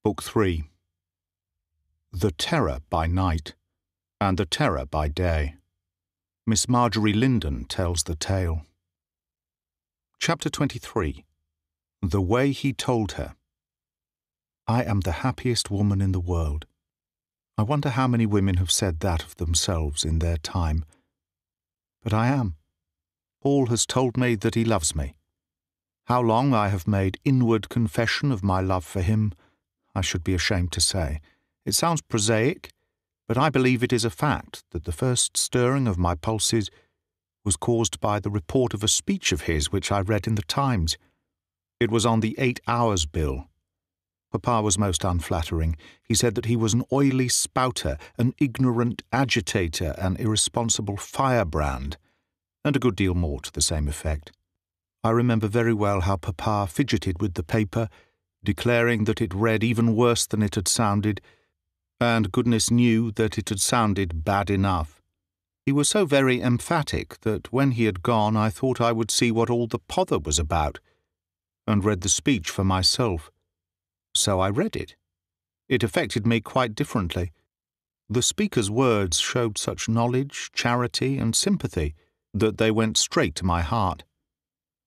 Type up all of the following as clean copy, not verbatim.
Book 3. The Terror by Night and the Terror by Day. Miss Marjorie Linden tells the tale. Chapter 23. The Way He Told Her. I am the happiest woman in the world. I wonder how many women have said that of themselves in their time. But I am. Paul has told me that he loves me. How long I have made inward confession of my love for him, I should be ashamed to say. It sounds prosaic, but I believe it is a fact that the first stirring of my pulses was caused by the report of a speech of his which I read in the Times. It was on the 8 Hours Bill. Papa was most unflattering. He said that he was an oily spouter, an ignorant agitator, an irresponsible firebrand, and a good deal more to the same effect. I remember very well how Papa fidgeted with the paper, declaring that it read even worse than it had sounded, and goodness knew that it had sounded bad enough. He was so very emphatic that when he had gone I thought I would see what all the pother was about, and read the speech for myself. So I read it. It affected me quite differently. The speaker's words showed such knowledge, charity, and sympathy that they went straight to my heart.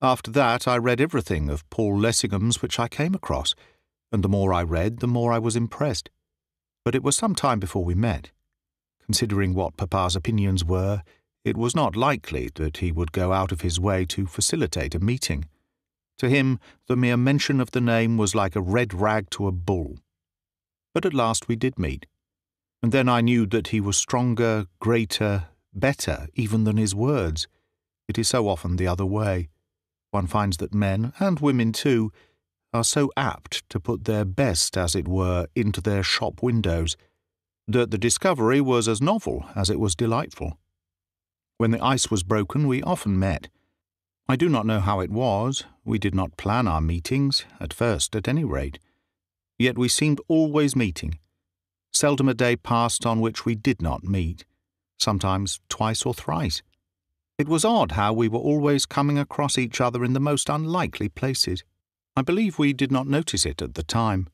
After that I read everything of Paul Lessingham's which I came across, and the more I read, the more I was impressed. But it was some time before we met. Considering what Papa's opinions were, it was not likely that he would go out of his way to facilitate a meeting. To him, the mere mention of the name was like a red rag to a bull. But at last we did meet, and then I knew that he was stronger, greater, better even than his words. It is so often the other way. One finds that men, and women too, are so apt to put their best, as it were, into their shop windows, that the discovery was as novel as it was delightful. When the ice was broken, we often met. I do not know how it was. We did not plan our meetings, at first at any rate. Yet we seemed always meeting. Seldom a day passed on which we did not meet, sometimes twice or thrice. It was odd how we were always coming across each other in the most unlikely places. I believe we did not notice it at the time,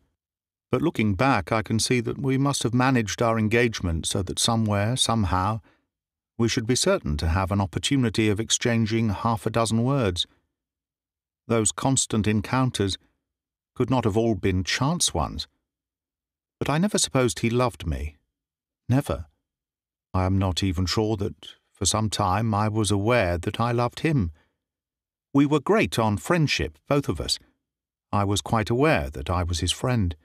but looking back I can see that we must have managed our engagement so that somewhere, somehow, we should be certain to have an opportunity of exchanging half a dozen words. Those constant encounters could not have all been chance ones. But I never supposed he loved me. Never. I am not even sure that for some time I was aware that I loved him. We were great on friendship, both of us. I was quite aware that I was his friend.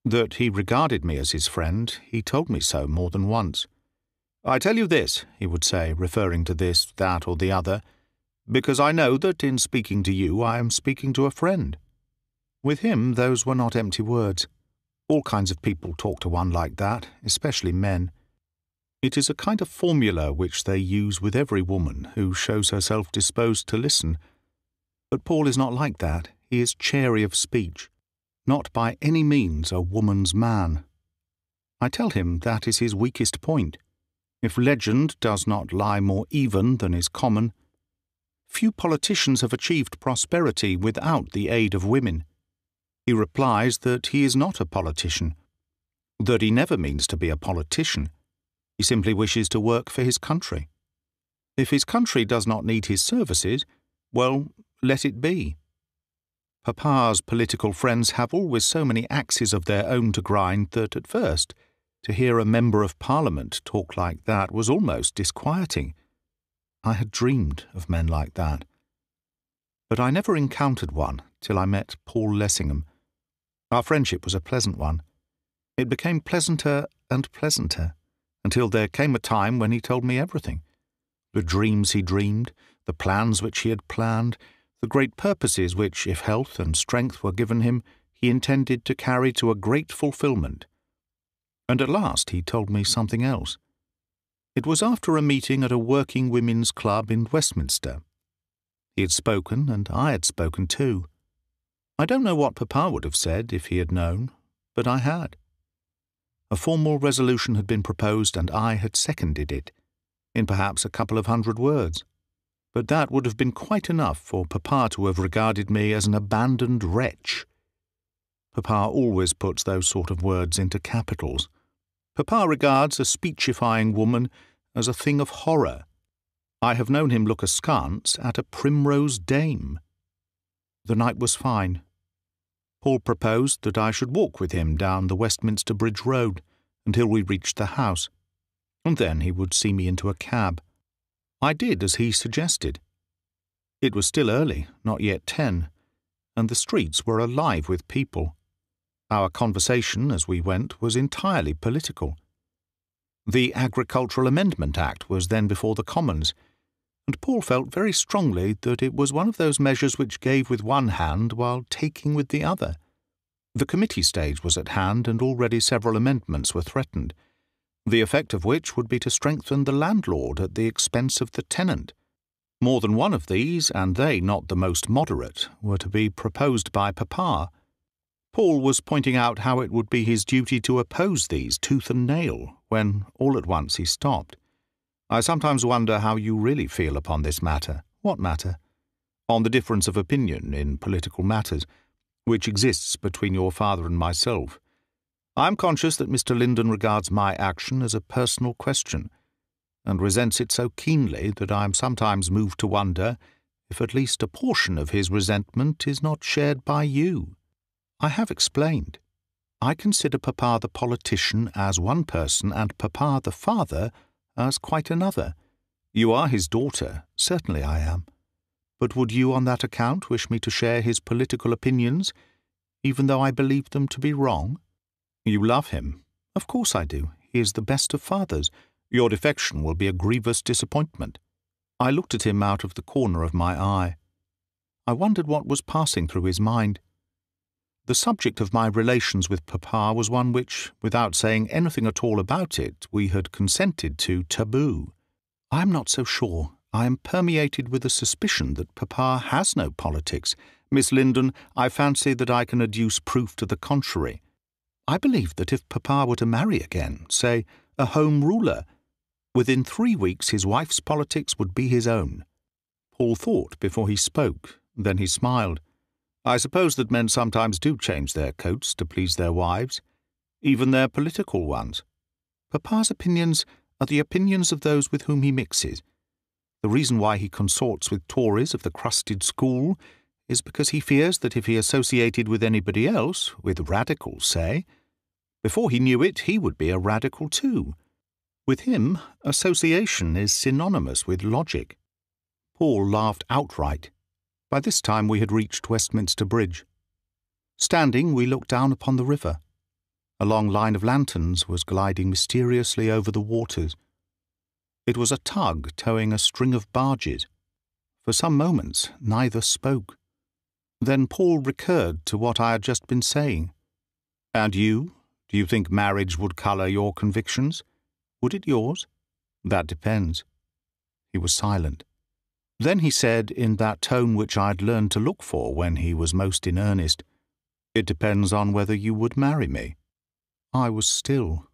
That he regarded me as his friend, he told me so more than once. "I tell you this," he would say, referring to this, that, or the other, "because I know that in speaking to you I am speaking to a friend." With him those were not empty words. All kinds of people talk to one like that, especially men. It is a kind of formula which they use with every woman who shows herself disposed to listen. But Paul is not like that. He is chary of speech, not by any means a woman's man. I tell him that is his weakest point. If legend does not lie more even than is common, few politicians have achieved prosperity without the aid of women. He replies that he is not a politician, that he never means to be a politician. He simply wishes to work for his country. If his country does not need his services, well, let it be. Papa's political friends have always so many axes of their own to grind that at first, to hear a member of Parliament talk like that was almost disquieting. I had dreamed of men like that. But I never encountered one till I met Paul Lessingham. Our friendship was a pleasant one. It became pleasanter and pleasanter, until there came a time when he told me everything. The dreams he dreamed, the plans which he had planned, the great purposes which, if health and strength were given him, he intended to carry to a great fulfilment. And at last he told me something else. It was after a meeting at a working women's club in Westminster. He had spoken, and I had spoken too. I don't know what Papa would have said if he had known, but I had. A formal resolution had been proposed, and I had seconded it, in perhaps a couple of 100 words. But that would have been quite enough for Papa to have regarded me as an abandoned wretch. Papa always puts those sort of words into capitals. Papa regards a speechifying woman as a thing of horror. I have known him look askance at a primrose dame. The night was fine. Paul proposed that I should walk with him down the Westminster Bridge Road until we reached the house, and then he would see me into a cab. I did as he suggested. It was still early, not yet 10, and the streets were alive with people. Our conversation as we went was entirely political. The Agricultural Amendment Act was then before the Commons, and Paul felt very strongly that it was one of those measures which gave with one hand while taking with the other. The committee stage was at hand, and already several amendments were threatened, the effect of which would be to strengthen the landlord at the expense of the tenant. More than one of these, and they not the most moderate, were to be proposed by Papa. Paul was pointing out how it would be his duty to oppose these tooth and nail, when all at once he stopped. "I sometimes wonder how you really feel upon this matter." "What matter?" "On the difference of opinion in political matters, which exists between your father and myself. I am conscious that Mr. Linden regards my action as a personal question, and resents it so keenly that I am sometimes moved to wonder if at least a portion of his resentment is not shared by you. I have explained. I consider Papa the politician as one person and Papa the father as quite another. You are his daughter, certainly I am. But would you on that account wish me to share his political opinions, even though I believe them to be wrong? You love him. Of course I do. He is the best of fathers. Your defection will be a grievous disappointment. I looked at him out of the corner of my eye. I wondered what was passing through his mind. The subject of my relations with Papa was one which, without saying anything at all about it, we had consented to taboo. I am not so sure. I am permeated with a suspicion that Papa has no politics. Miss Linden, I fancy that I can adduce proof to the contrary. I believe that if Papa were to marry again, say, a Home Ruler, within 3 weeks his wife's politics would be his own. Paul thought before he spoke, then he smiled. I suppose that men sometimes do change their coats to please their wives, even their political ones. Papa's opinions are the opinions of those with whom he mixes. The reason why he consorts with Tories of the crusted school is because he fears that if he associated with anybody else, with radicals, say, before he knew it he would be a radical too. With him, association is synonymous with logic. Paul laughed outright. By this time we had reached Westminster Bridge. Standing, we looked down upon the river. A long line of lanterns was gliding mysteriously over the waters. It was a tug towing a string of barges. For some moments neither spoke. Then Paul recurred to what I had just been saying. "And you? Do you think marriage would colour your convictions? Would it yours?" "That depends." He was silent. Then he said, in that tone which I had learned to look for when he was most in earnest, "It depends on whether you would marry me." I was still.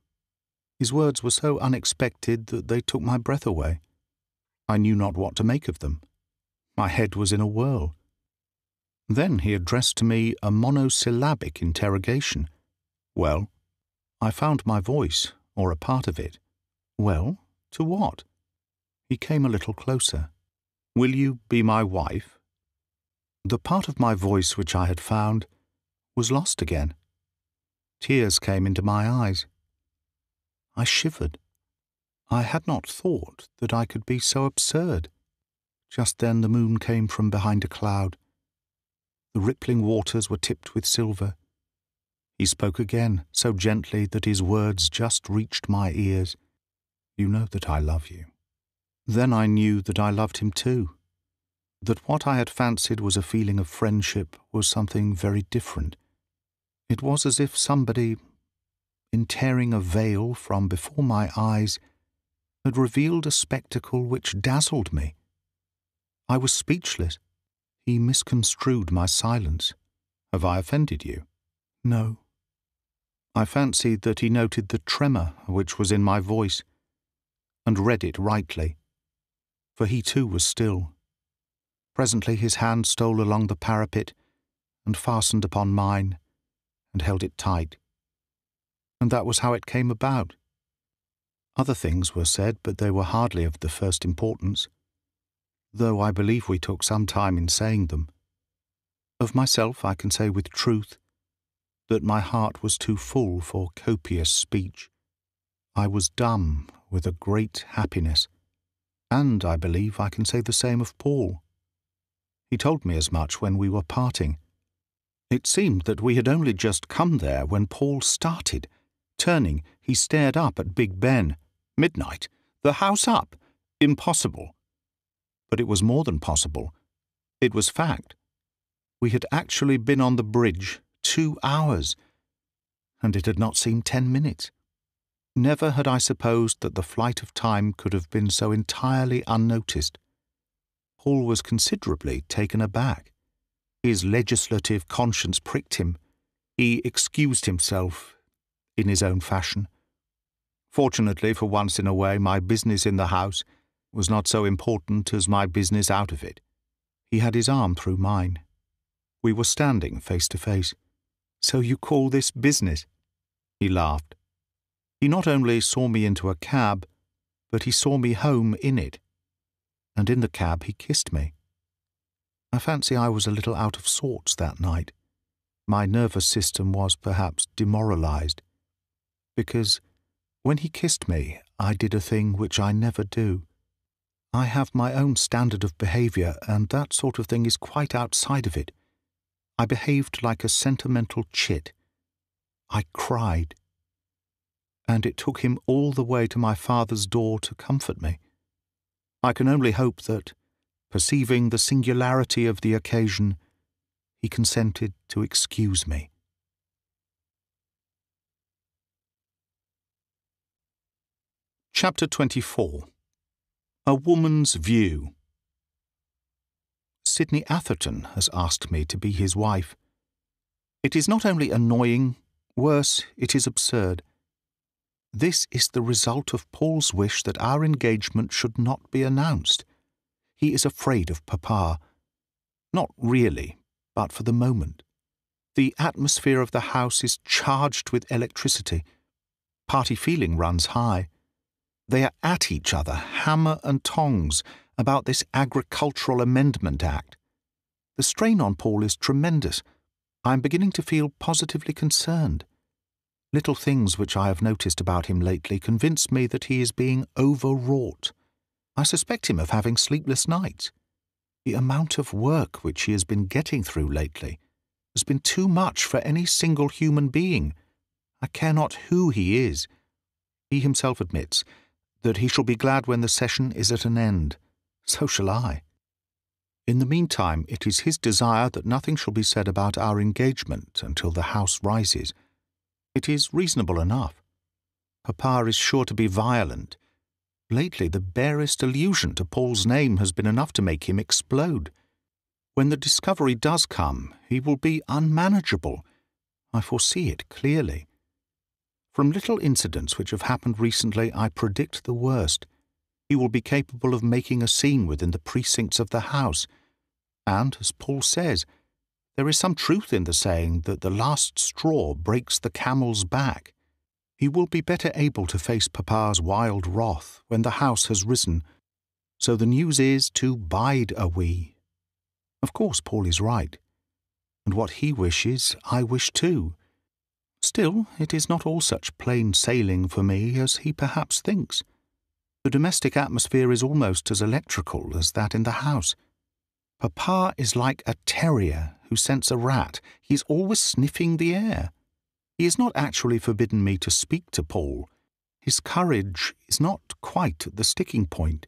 His words were so unexpected that they took my breath away. I knew not what to make of them. My head was in a whirl. Then he addressed to me a monosyllabic interrogation. "Well?" I found my voice, or a part of it. "Well, to what?" He came a little closer. "Will you be my wife?" The part of my voice which I had found was lost again. Tears came into my eyes. I shivered. I had not thought that I could be so absurd. Just then the moon came from behind a cloud. The rippling waters were tipped with silver. He spoke again, so gently that his words just reached my ears. "You know that I love you." Then I knew that I loved him too, that what I had fancied was a feeling of friendship was something very different. It was as if somebody, in tearing a veil from before my eyes, had revealed a spectacle which dazzled me. I was speechless. He misconstrued my silence. "Have I offended you?" "No." I fancied that he noted the tremor which was in my voice, and read it rightly, for he too was still. Presently his hand stole along the parapet and fastened upon mine, and held it tight. And that was how it came about. Other things were said, but they were hardly of the first importance, though I believe we took some time in saying them. Of myself I can say with truth that my heart was too full for copious speech. I was dumb with a great happiness, and I believe I can say the same of Paul. He told me as much when we were parting. It seemed that we had only just come there when Paul started. Turning, he stared up at Big Ben. Midnight? The house up? Impossible. But it was more than possible. It was fact. We had actually been on the bridge 2 hours, and it had not seemed 10 minutes. Never had I supposed that the flight of time could have been so entirely unnoticed. Paul was considerably taken aback. His legislative conscience pricked him. He excused himself in his own fashion. Fortunately, for once in a way, my business in the house was not so important as my business out of it. He had his arm through mine. We were standing face to face. "So you call this business?" He laughed. He not only saw me into a cab, but he saw me home in it. And in the cab he kissed me. I fancy I was a little out of sorts that night. My nervous system was perhaps demoralized, because when he kissed me, I did a thing which I never do. I have my own standard of behavior, and that sort of thing is quite outside of it. I behaved like a sentimental chit. I cried. And it took him all the way to my father's door to comfort me. I can only hope that, perceiving the singularity of the occasion, he consented to excuse me. Chapter 24. A Woman's View. Sidney Atherton has asked me to be his wife. It is not only annoying, worse, it is absurd. This is the result of Paul's wish that our engagement should not be announced. He is afraid of Papa. Not really, but for the moment. The atmosphere of the house is charged with electricity. Party feeling runs high. They are at each other, hammer and tongs, about this Agricultural Amendment Act. The strain on Paul is tremendous. I am beginning to feel positively concerned. Little things which I have noticed about him lately convince me that he is being overwrought. I suspect him of having sleepless nights. The amount of work which he has been getting through lately has been too much for any single human being. I care not who he is. He himself admits that he shall be glad when the session is at an end. So shall I. In the meantime, it is his desire that nothing shall be said about our engagement until the house rises. It is reasonable enough. Papa is sure to be violent. Lately, the barest allusion to Paul's name has been enough to make him explode. When the discovery does come, he will be unmanageable. I foresee it clearly. From little incidents which have happened recently, I predict the worst. He will be capable of making a scene within the precincts of the house. And, as Paul says, there is some truth in the saying that the last straw breaks the camel's back. He will be better able to face Papa's wild wrath when the house has risen. So the news is to bide a wee. Of course Paul is right. And what he wishes, I wish too. Still, it is not all such plain sailing for me as he perhaps thinks. The domestic atmosphere is almost as electrical as that in the house. Papa is like a terrier who scents a rat. He is always sniffing the air. He has not actually forbidden me to speak to Paul. His courage is not quite at the sticking point.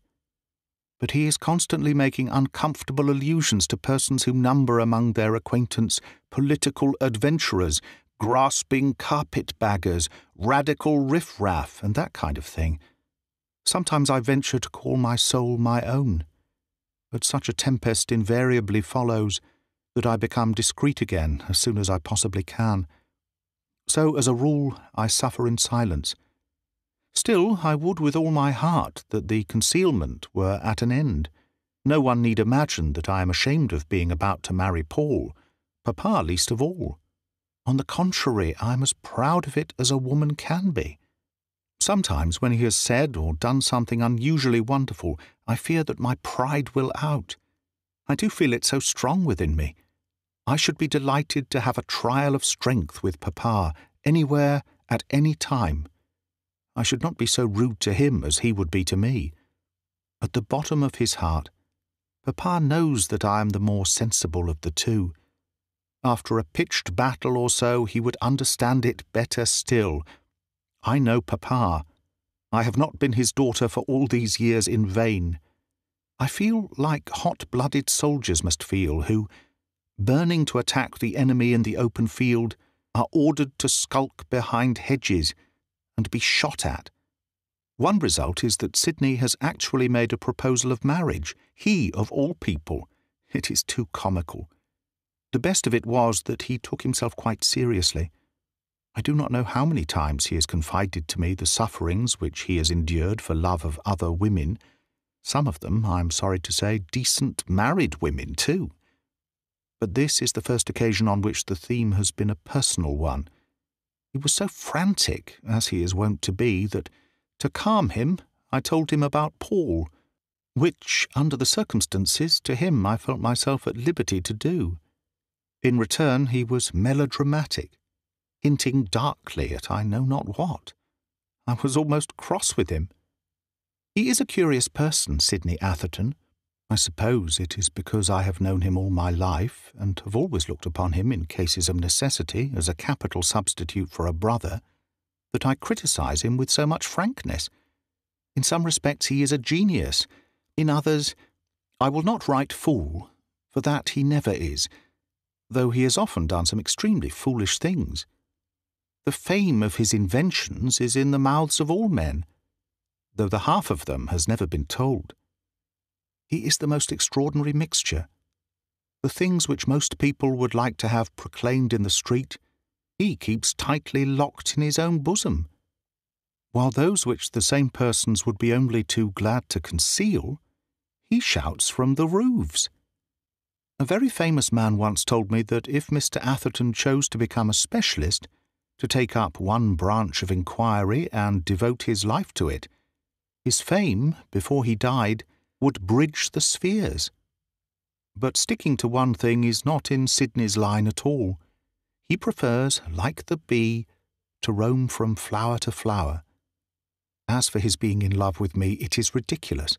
But he is constantly making uncomfortable allusions to persons who number among their acquaintance political adventurers, grasping carpetbaggers, radical riffraff, and that kind of thing. Sometimes I venture to call my soul my own. But such a tempest invariably follows that I become discreet again as soon as I possibly can. So, as a rule, I suffer in silence. Still, I would with all my heart that the concealment were at an end. No one need imagine that I am ashamed of being about to marry Paul, Papa least of all. On the contrary, I am as proud of it as a woman can be. Sometimes when he has said or done something unusually wonderful, I fear that my pride will out. I do feel it so strong within me. I should be delighted to have a trial of strength with Papa, anywhere, at any time. I should not be so rude to him as he would be to me. At the bottom of his heart, Papa knows that I am the more sensible of the two. After a pitched battle or so, he would understand it better still. I know Papa. I have not been his daughter for all these years in vain. I feel like hot-blooded soldiers must feel who, burning to attack the enemy in the open field, are ordered to skulk behind hedges and be shot at. One result is that Sidney has actually made a proposal of marriage, he of all people. It is too comical. The best of it was that he took himself quite seriously. I do not know how many times he has confided to me the sufferings which he has endured for love of other women, some of them, I am sorry to say, decent married women too. But this is the first occasion on which the theme has been a personal one. He was so frantic, as he is wont to be, that, to calm him, I told him about Paul, which, under the circumstances, to him I felt myself at liberty to do. In return he was melodramatic, hinting darkly at I know not what. I was almost cross with him. He is a curious person, Sidney Atherton. I suppose it is because I have known him all my life, and have always looked upon him in cases of necessity as a capital substitute for a brother, that I criticise him with so much frankness. In some respects he is a genius. In others, I will not write fool, for that he never is, though he has often done some extremely foolish things. The fame of his inventions is in the mouths of all men, though the half of them has never been told. He is the most extraordinary mixture. The things which most people would like to have proclaimed in the street, he keeps tightly locked in his own bosom, while those which the same persons would be only too glad to conceal, he shouts from the roofs. A very famous man once told me that if Mr. Atherton chose to become a specialist, to take up one branch of inquiry and devote his life to it, his fame, before he died, would bridge the spheres. But sticking to one thing is not in Sidney's line at all. He prefers, like the bee, to roam from flower to flower. As for his being in love with me, it is ridiculous.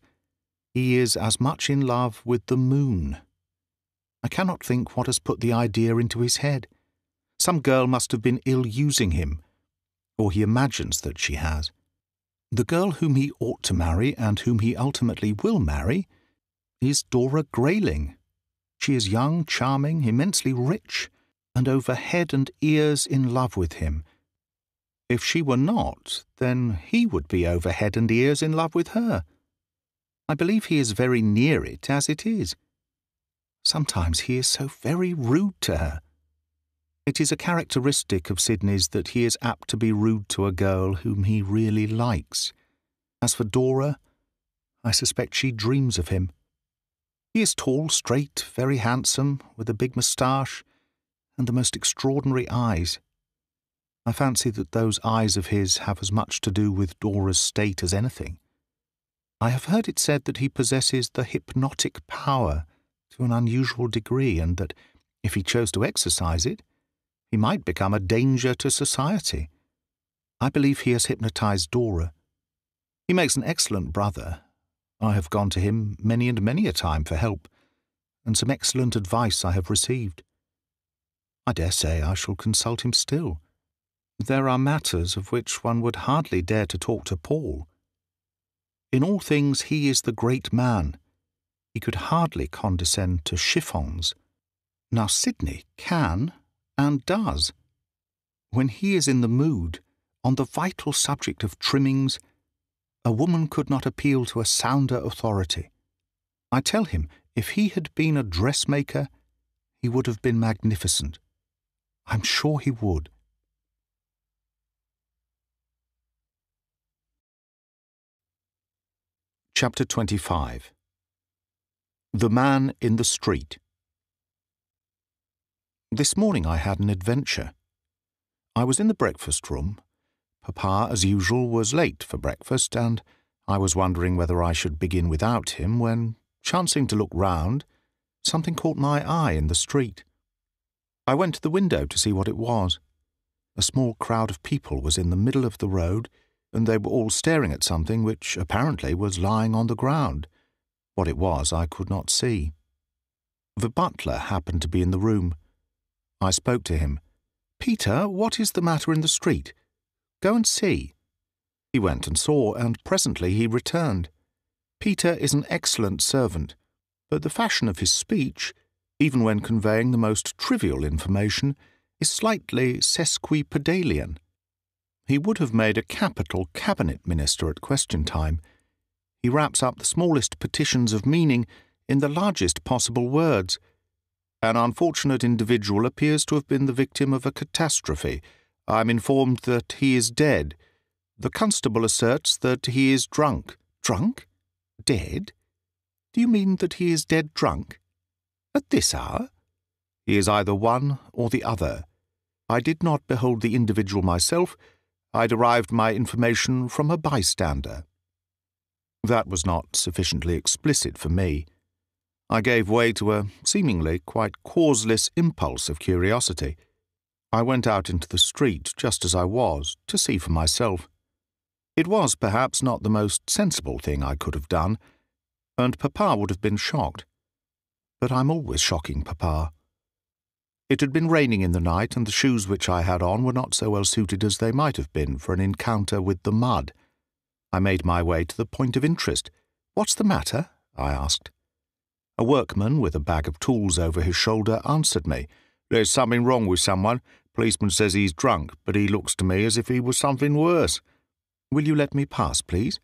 He is as much in love with the moon. I cannot think what has put the idea into his head. Some girl must have been ill-using him, or he imagines that she has. The girl whom he ought to marry, and whom he ultimately will marry, is Dora Grayling. She is young, charming, immensely rich, and over head and ears in love with him. If she were not, then he would be over head and ears in love with her. I believe he is very near it as it is. Sometimes he is so very rude to her. It is a characteristic of Sidney's that he is apt to be rude to a girl whom he really likes. As for Dora, I suspect she dreams of him. He is tall, straight, very handsome, with a big moustache, and the most extraordinary eyes. I fancy that those eyes of his have as much to do with Dora's state as anything. I have heard it said that he possesses the hypnotic power to an unusual degree, and that, if he chose to exercise it, he might become a danger to society. I believe he has hypnotized Dora. He makes an excellent brother. I have gone to him many and many a time for help, and some excellent advice I have received. I dare say I shall consult him still. There are matters of which one would hardly dare to talk to Paul. In all things he is the great man. He could hardly condescend to chiffons. Now Sidney can and does. When he is in the mood, on the vital subject of trimmings, a woman could not appeal to a sounder authority. I tell him, if he had been a dressmaker, he would have been magnificent. I'm sure he would. Chapter 25. The Man in the Street. This morning I had an adventure. I was in the breakfast room. Papa, as usual, was late for breakfast, and I was wondering whether I should begin without him when, chancing to look round, something caught my eye in the street. I went to the window to see what it was. A small crowd of people was in the middle of the road, and they were all staring at something which apparently was lying on the ground. What it was I could not see. The butler happened to be in the room. I spoke to him. "Peter, what is the matter in the street? Go and see." He went and saw, and presently he returned. Peter is an excellent servant, but the fashion of his speech, even when conveying the most trivial information, is slightly sesquipedalian. He would have made a capital cabinet minister at question time. He wraps up the smallest petitions of meaning in the largest possible words. An unfortunate individual appears to have been the victim of a catastrophe. I am informed that he is dead. The constable asserts that he is drunk. Drunk? Dead? Do you mean that he is dead drunk? At this hour? He is either one or the other. I did not behold the individual myself. I derived my information from a bystander. That was not sufficiently explicit for me. I gave way to a seemingly quite causeless impulse of curiosity. I went out into the street just as I was, to see for myself. It was perhaps not the most sensible thing I could have done, and Papa would have been shocked. But I'm always shocking Papa. It had been raining in the night, and the shoes which I had on were not so well suited as they might have been for an encounter with the mud. I made my way to the point of interest. "What's the matter?" I asked. A workman with a bag of tools over his shoulder answered me. "There's something wrong with someone. Policeman says he's drunk, but he looks to me as if he was something worse." "Will you let me pass, please?"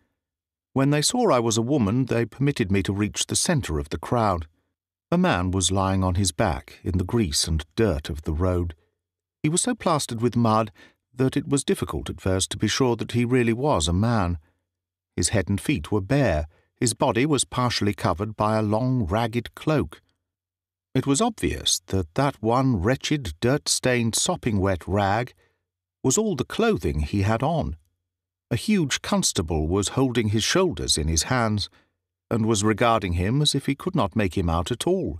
When they saw I was a woman, they permitted me to reach the centre of the crowd. A man was lying on his back in the grease and dirt of the road. He was so plastered with mud that it was difficult at first to be sure that he really was a man. His head and feet were bare. His body was partially covered by a long, ragged cloak. It was obvious that that one wretched, dirt-stained, sopping-wet rag was all the clothing he had on. A huge constable was holding his shoulders in his hands, and was regarding him as if he could not make him out at all.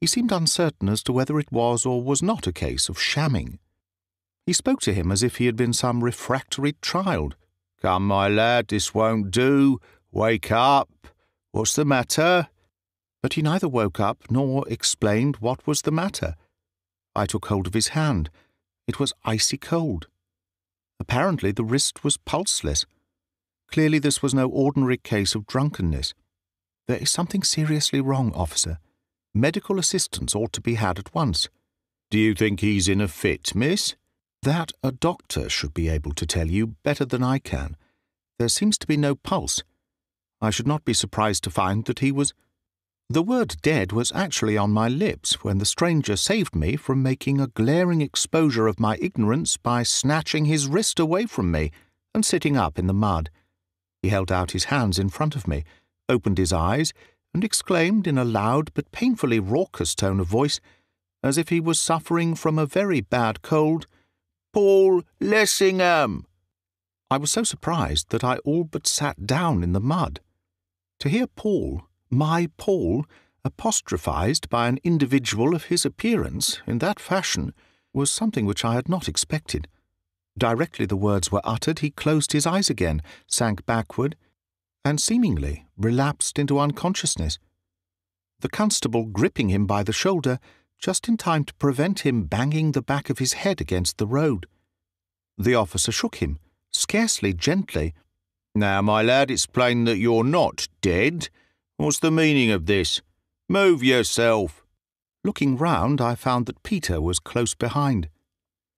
He seemed uncertain as to whether it was or was not a case of shamming. He spoke to him as if he had been some refractory child. "Come, my lad, this won't do. Wake up. What's the matter?" But he neither woke up nor explained what was the matter. I took hold of his hand. It was icy cold. Apparently the wrist was pulseless. Clearly this was no ordinary case of drunkenness. "There is something seriously wrong, officer. Medical assistance ought to be had at once." "Do you think he's in a fit, miss?" "That a doctor should be able to tell you better than I can. There seems to be no pulse. I should not be surprised to find that he was—" The word dead was actually on my lips when the stranger saved me from making a glaring exposure of my ignorance by snatching his wrist away from me and sitting up in the mud. He held out his hands in front of me, opened his eyes, and exclaimed in a loud but painfully raucous tone of voice, as if he was suffering from a very bad cold, "Paul Lessingham!" I was so surprised that I all but sat down in the mud. To hear Paul, my Paul, apostrophized by an individual of his appearance in that fashion was something which I had not expected. Directly the words were uttered, he closed his eyes again, sank backward, and seemingly relapsed into unconsciousness. The constable gripping him by the shoulder, just in time to prevent him banging the back of his head against the road. The officer shook him, scarcely gently. "Now, my lad, it's plain that you're not dead. What's the meaning of this? Move yourself." Looking round, I found that Peter was close behind.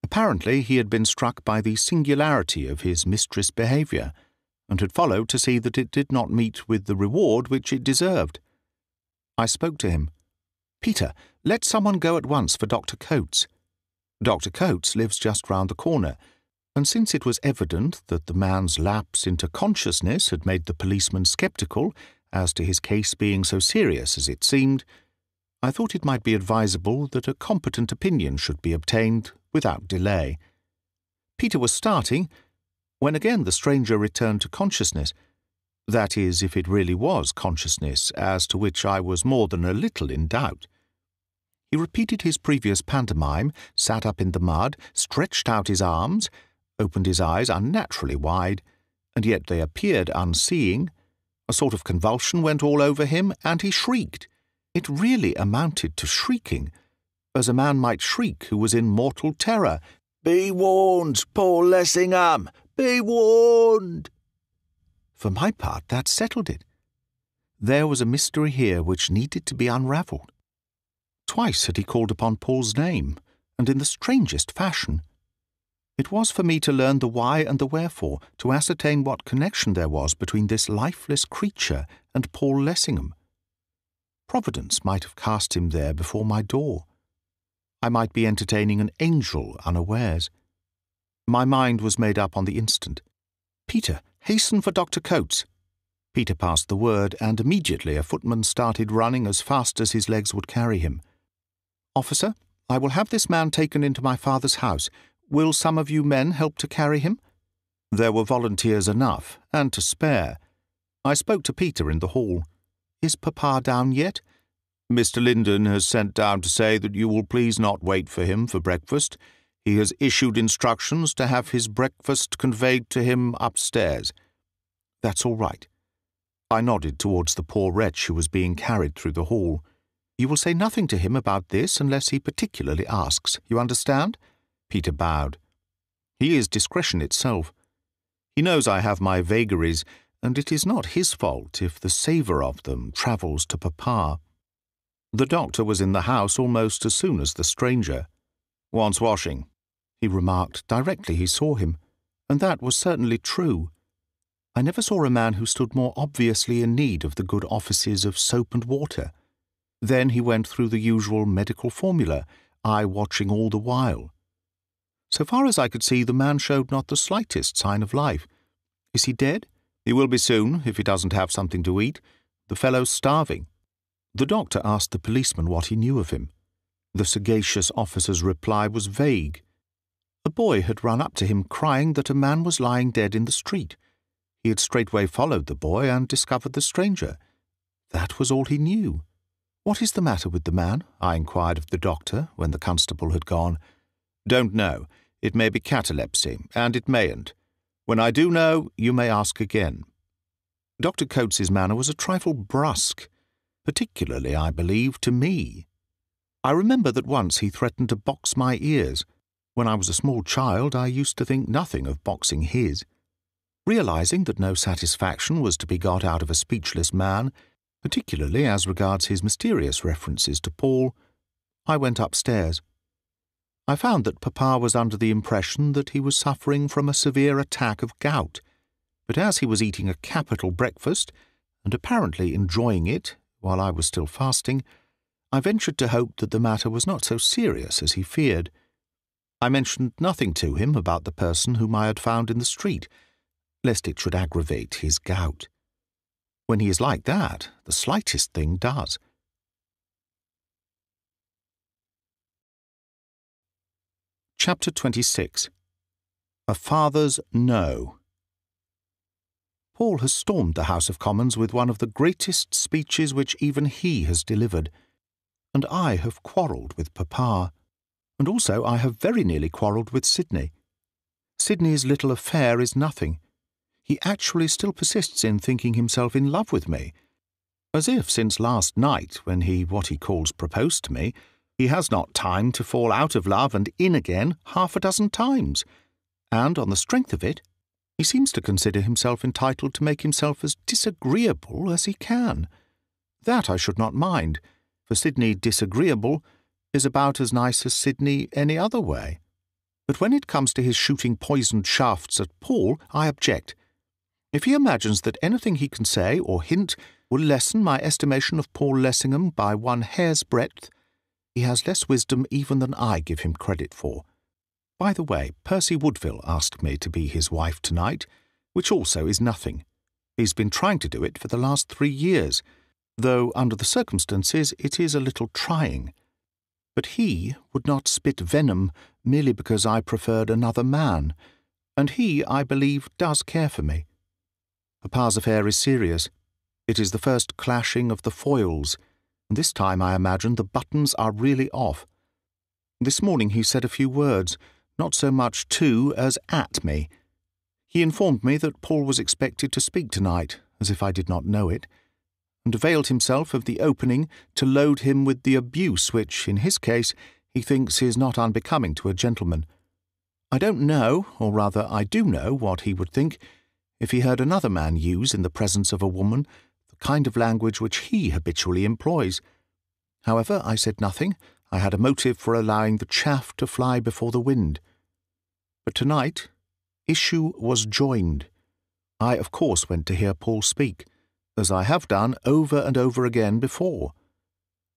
Apparently he had been struck by the singularity of his mistress' behaviour, and had followed to see that it did not meet with the reward which it deserved. I spoke to him. "Peter, let someone go at once for Dr. Coates. Dr. Coates lives just round the corner, and since it was evident that the man's lapse into consciousness had made the policeman sceptical as to his case being so serious as it seemed, I thought it might be advisable that a competent opinion should be obtained without delay. Peter was starting, when again the stranger returned to consciousness. That is, if it really was consciousness, as to which I was more than a little in doubt. He repeated his previous pantomime, sat up in the mud, stretched out his arms, opened his eyes unnaturally wide, and yet they appeared unseeing. A sort of convulsion went all over him, and he shrieked. It really amounted to shrieking, as a man might shriek who was in mortal terror. "Be warned, Paul Lessingham! Be warned!" For my part, that settled it. There was a mystery here which needed to be unravelled. Twice had he called upon Paul's name, and in the strangest fashion. It was for me to learn the why and the wherefore, to ascertain what connection there was between this lifeless creature and Paul Lessingham. Providence might have cast him there before my door. I might be entertaining an angel unawares. My mind was made up on the instant. "Peter, hasten for Dr. Coates." Peter passed the word, and immediately a footman started running as fast as his legs would carry him. "Officer, I will have this man taken into my father's house. Will some of you men help to carry him?" There were volunteers enough, and to spare. I spoke to Peter in the hall. "Is Papa down yet?" "Mr. Linden has sent down to say that you will please not wait for him for breakfast. He has issued instructions to have his breakfast conveyed to him upstairs." "That's all right." I nodded towards the poor wretch who was being carried through the hall. "You will say nothing to him about this unless he particularly asks. You understand?" Peter bowed. "He is discretion itself. He knows I have my vagaries, and it is not his fault if the savour of them travels to Papa." The doctor was in the house almost as soon as the stranger. "Wants washing," he remarked directly he saw him, and that was certainly true. I never saw a man who stood more obviously in need of the good offices of soap and water. Then he went through the usual medical formula, I watching all the while. So far as I could see, the man showed not the slightest sign of life. "Is he dead?" "He will be soon, if he doesn't have something to eat. The fellow's starving." The doctor asked the policeman what he knew of him. The sagacious officer's reply was vague. A boy had run up to him crying that a man was lying dead in the street. He had straightway followed the boy and discovered the stranger. That was all he knew. "What is the matter with the man?" I inquired of the doctor when the constable had gone. "Don't know. It may be catalepsy, and it mayn't. When I do know, you may ask again." Dr. Coates's manner was a trifle brusque, particularly, I believe, to me. I remember that once he threatened to box my ears. When I was a small child, I used to think nothing of boxing his. Realizing that no satisfaction was to be got out of a speechless man, particularly as regards his mysterious references to Paul, I went upstairs. I found that Papa was under the impression that he was suffering from a severe attack of gout, but as he was eating a capital breakfast, and apparently enjoying it while I was still fasting, I ventured to hope that the matter was not so serious as he feared. I mentioned nothing to him about the person whom I had found in the street, lest it should aggravate his gout. When he is like that, the slightest thing does. Chapter 26. A Father's No. Paul has stormed the House of Commons with one of the greatest speeches which even he has delivered, and I have quarrelled with Papa, and also I have very nearly quarrelled with Sidney. Sidney's little affair is nothing. He actually still persists in thinking himself in love with me, as if since last night, when he what he calls proposed to me, he has not time to fall out of love and in again 6 times, and on the strength of it, he seems to consider himself entitled to make himself as disagreeable as he can. That I should not mind, for Sidney disagreeable is about as nice as Sidney any other way. But when it comes to his shooting poisoned shafts at Paul, I object. If he imagines that anything he can say or hint will lessen my estimation of Paul Lessingham by 1 hair's breadth, he has less wisdom even than I give him credit for. By the way, Percy Woodville asked me to be his wife tonight, which also is nothing. He's been trying to do it for the last 3 years, though under the circumstances it is a little trying. But he would not spit venom merely because I preferred another man, and he, I believe, does care for me. Papa's affair is serious. It is the first clashing of the foils, and this time, I imagine, the buttons are really off. This morning he said a few words, not so much to as at me. He informed me that Paul was expected to speak tonight, as if I did not know it, and availed himself of the opening to load him with the abuse which, in his case, he thinks is not unbecoming to a gentleman. I don't know, or rather I do know, what he would think if he heard another man use in the presence of a woman the kind of language which he habitually employs. However, I said nothing. I had a motive for allowing the chaff to fly before the wind. But tonight, issue was joined. I, of course, went to hear Paul speak, as I have done over and over again before.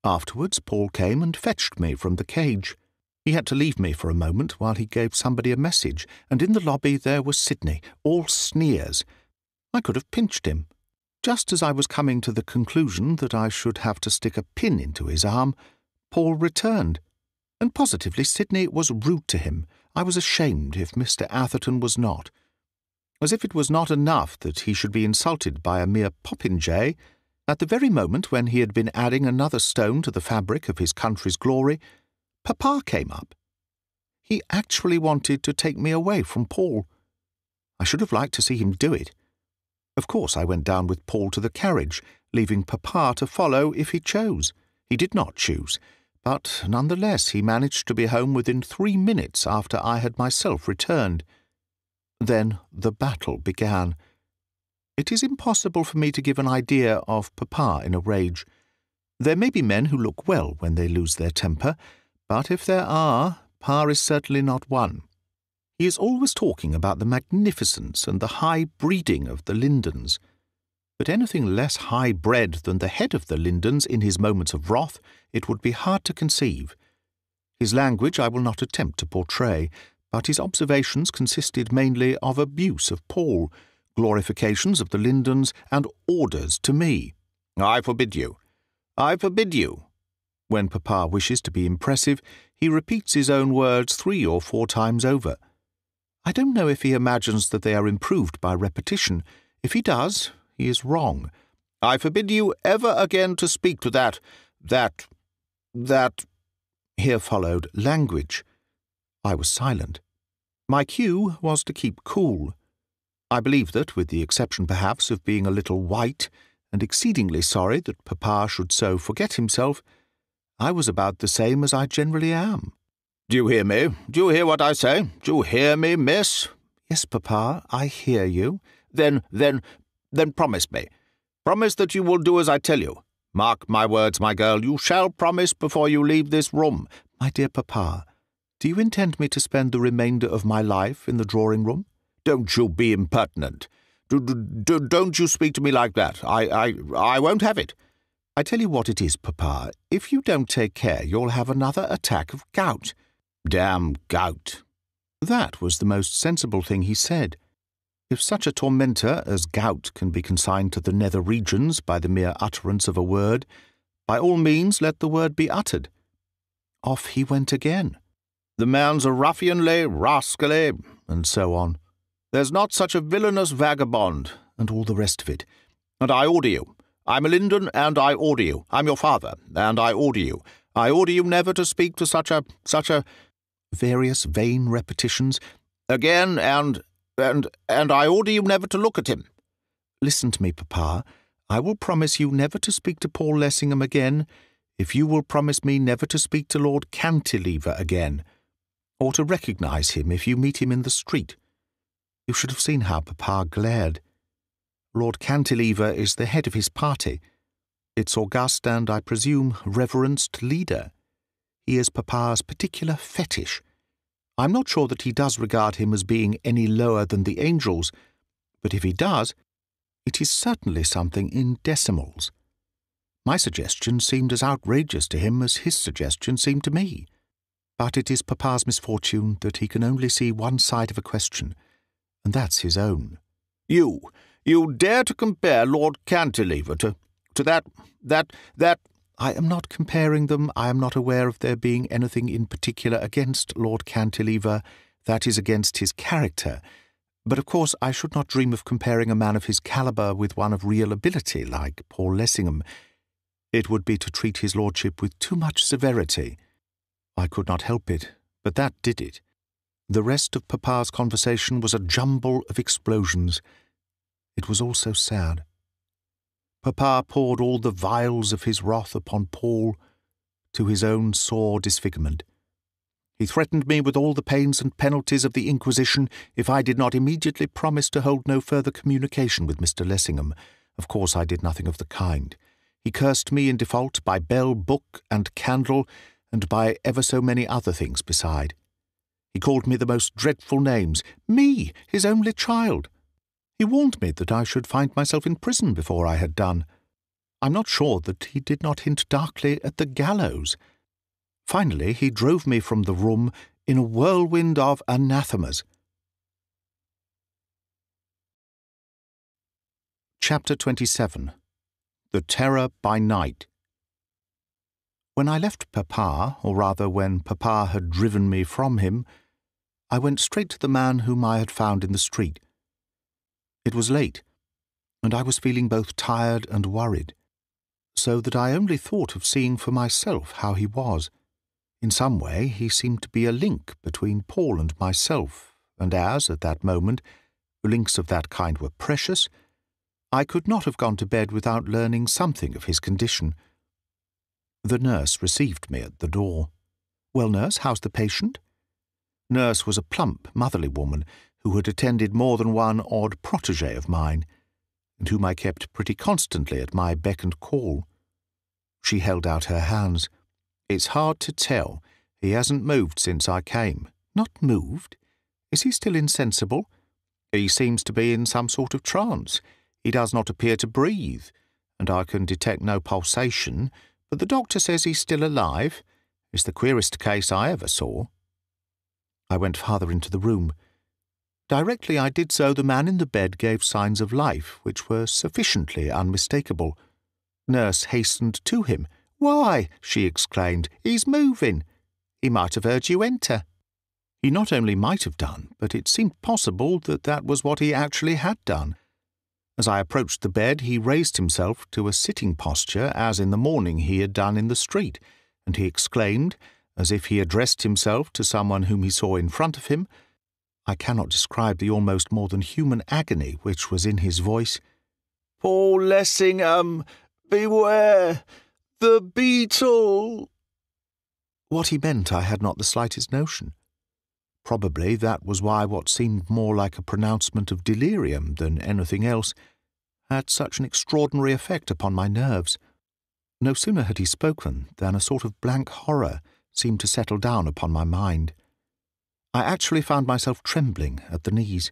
Afterwards, Paul came and fetched me from the cage. He had to leave me for a moment while he gave somebody a message, and in the lobby there was Sidney, all sneers. I could have pinched him. Just as I was coming to the conclusion that I should have to stick a pin into his arm, Paul returned, and positively Sidney was rude to him. I was ashamed if Mr. Atherton was not. As if it was not enough that he should be insulted by a mere popinjay, at the very moment when he had been adding another stone to the fabric of his country's glory, Papa came up. He actually wanted to take me away from Paul. I should have liked to see him do it. Of course, I went down with Paul to the carriage, leaving Papa to follow if he chose. He did not choose, but nonetheless he managed to be home within 3 minutes after I had myself returned. Then the battle began. It is impossible for me to give an idea of Papa in a rage. There may be men who look well when they lose their temper, but if there are, Pa is certainly not one. He is always talking about the magnificence and the high breeding of the Lindens. But anything less high-bred than the head of the Lindens in his moments of wrath, it would be hard to conceive. His language I will not attempt to portray, but his observations consisted mainly of abuse of Paul, glorifications of the Lindens, and orders to me. "I forbid you. I forbid you." When Papa wishes to be impressive, he repeats his own words 3 or 4 times over. I don't know if he imagines that they are improved by repetition. If he does, he is wrong. "I forbid you ever again to speak to that. Here followed language. I was silent. My cue was to keep cool. I believe that, with the exception perhaps of being a little white and exceedingly sorry that Papa should so forget himself, I was about the same as I generally am. "Do you hear me? Do you hear what I say? Do you hear me, miss?" "Yes, Papa, I hear you." Then promise me. Promise that you will do as I tell you. Mark my words, my girl, you shall promise before you leave this room." "My dear Papa, do you intend me to spend the remainder of my life in the drawing-room?" "Don't you be impertinent. Don't you speak to me like that. I won't have it." "I tell you what it is, Papa. If you don't take care, you'll have another attack of gout." "Damn gout." That was the most sensible thing he said. If such a tormentor as gout can be consigned to the nether regions by the mere utterance of a word, by all means let the word be uttered. Off he went again. "The man's a ruffianly, rascally," and so on. "There's not such a villainous vagabond," and all the rest of it. "And I order you. I'm a Linden, and I order you. I'm your father, and I order you. I order you never to speak to such a... Various vain repetitions. "Again, and I order you never to look at him." "Listen to me, Papa. I will promise you never to speak to Paul Lessingham again, if you will promise me never to speak to Lord Cantilever again, or to recognise him if you meet him in the street." You should have seen how Papa glared. Lord Cantilever is the head of his party, its august and, I presume, reverenced leader. He is Papa's particular fetish. I'm not sure that he does regard him as being any lower than the angels, but if he does, it is certainly something in decimals. My suggestion seemed as outrageous to him as his suggestion seemed to me. But it is Papa's misfortune that he can only see one side of a question, and that's his own. You dare to compare Lord Cantilever to that... I am not comparing them. I am not aware of there being anything in particular against Lord Cantilever that is against his character. But of course I should not dream of comparing a man of his calibre with one of real ability like Paul Lessingham. It would be to treat his lordship with too much severity. I could not help it, but that did it. The rest of Papa's conversation was a jumble of explosions. It was all so sad. Papa poured all the vials of his wrath upon Paul, to his own sore disfigurement. He threatened me with all the pains and penalties of the Inquisition if I did not immediately promise to hold no further communication with Mr. Lessingham. Of course I did nothing of the kind. He cursed me in default by bell, book, and candle, and by ever so many other things beside. He called me the most dreadful names, me, his only child. He warned me that I should find myself in prison before I had done. I'm not sure that he did not hint darkly at the gallows. Finally, he drove me from the room in a whirlwind of anathemas. Chapter 27. The Terror by Night. When I left Papa, or rather when Papa had driven me from him, I went straight to the man whom I had found in the street. It was late, and I was feeling both tired and worried, so that I only thought of seeing for myself how he was. In some way he seemed to be a link between Paul and myself, and as, at that moment, links of that kind were precious, I could not have gone to bed without learning something of his condition. The nurse received me at the door. "Well, nurse, how's the patient?" Nurse was a plump, motherly woman who had attended more than one odd protégé of mine, and whom I kept pretty constantly at my beck and call. She held out her hands. "It's hard to tell. He hasn't moved since I came." "Not moved? Is he still insensible?" "He seems to be in some sort of trance. He does not appear to breathe, and I can detect no pulsation, but the doctor says he's still alive. It's the queerest case I ever saw." I went farther into the room. Directly I did so, the man in the bed gave signs of life, which were sufficiently unmistakable. Nurse hastened to him. "Why," she exclaimed, "he's moving. He might have heard you enter." He not only might have done, but it seemed possible that that was what he actually had done. As I approached the bed, he raised himself to a sitting posture as in the morning he had done in the street, and he exclaimed, as if he addressed himself to someone whom he saw in front of him, I cannot describe the almost more than human agony which was in his voice, "Paul Lessingham, beware! The beetle!" What he meant I had not the slightest notion. Probably that was why what seemed more like a pronouncement of delirium than anything else had such an extraordinary effect upon my nerves. No sooner had he spoken than a sort of blank horror seemed to settle down upon my mind. I actually found myself trembling at the knees.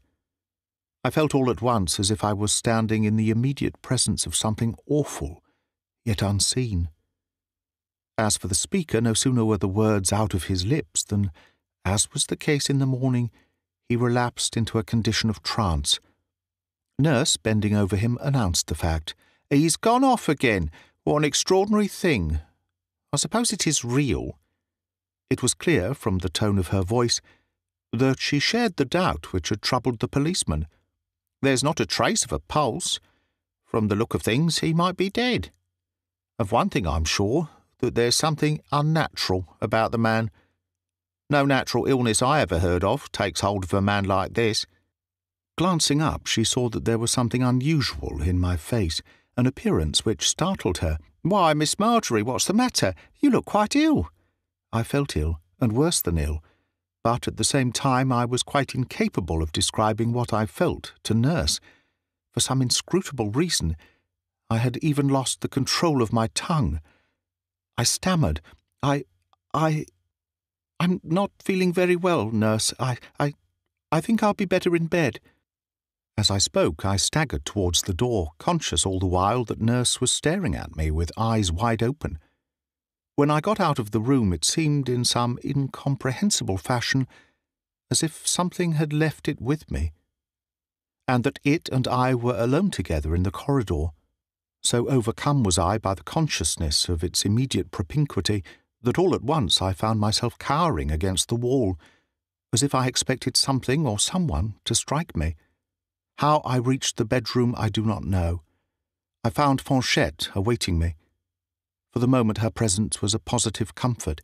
I felt all at once as if I was standing in the immediate presence of something awful, yet unseen. As for the speaker, no sooner were the words out of his lips than, as was the case in the morning, he relapsed into a condition of trance. Nurse, bending over him, announced the fact. "He's gone off again. What an extraordinary thing. I suppose it is real." It was clear, from the tone of her voice, that she shared the doubt which had troubled the policeman. "There's not a trace of a pulse. From the look of things, he might be dead. Of one thing I'm sure, that there's something unnatural about the man. No natural illness I ever heard of takes hold of a man like this." Glancing up, she saw that there was something unusual in my face, an appearance which startled her. "Why, Miss Marjorie, what's the matter? You look quite ill." I felt ill, and worse than ill, but at the same time I was quite incapable of describing what I felt to Nurse. For some inscrutable reason, I had even lost the control of my tongue. I stammered. I'm not feeling very well, Nurse. I think I'll be better in bed." As I spoke, I staggered towards the door, conscious all the while that Nurse was staring at me with eyes wide open. When I got out of the room, it seemed in some incomprehensible fashion as if something had left it with me, and that it and I were alone together in the corridor. So overcome was I by the consciousness of its immediate propinquity that all at once I found myself cowering against the wall, as if I expected something or someone to strike me. How I reached the bedroom I do not know. I found Fanchette awaiting me. For the moment her presence was a positive comfort,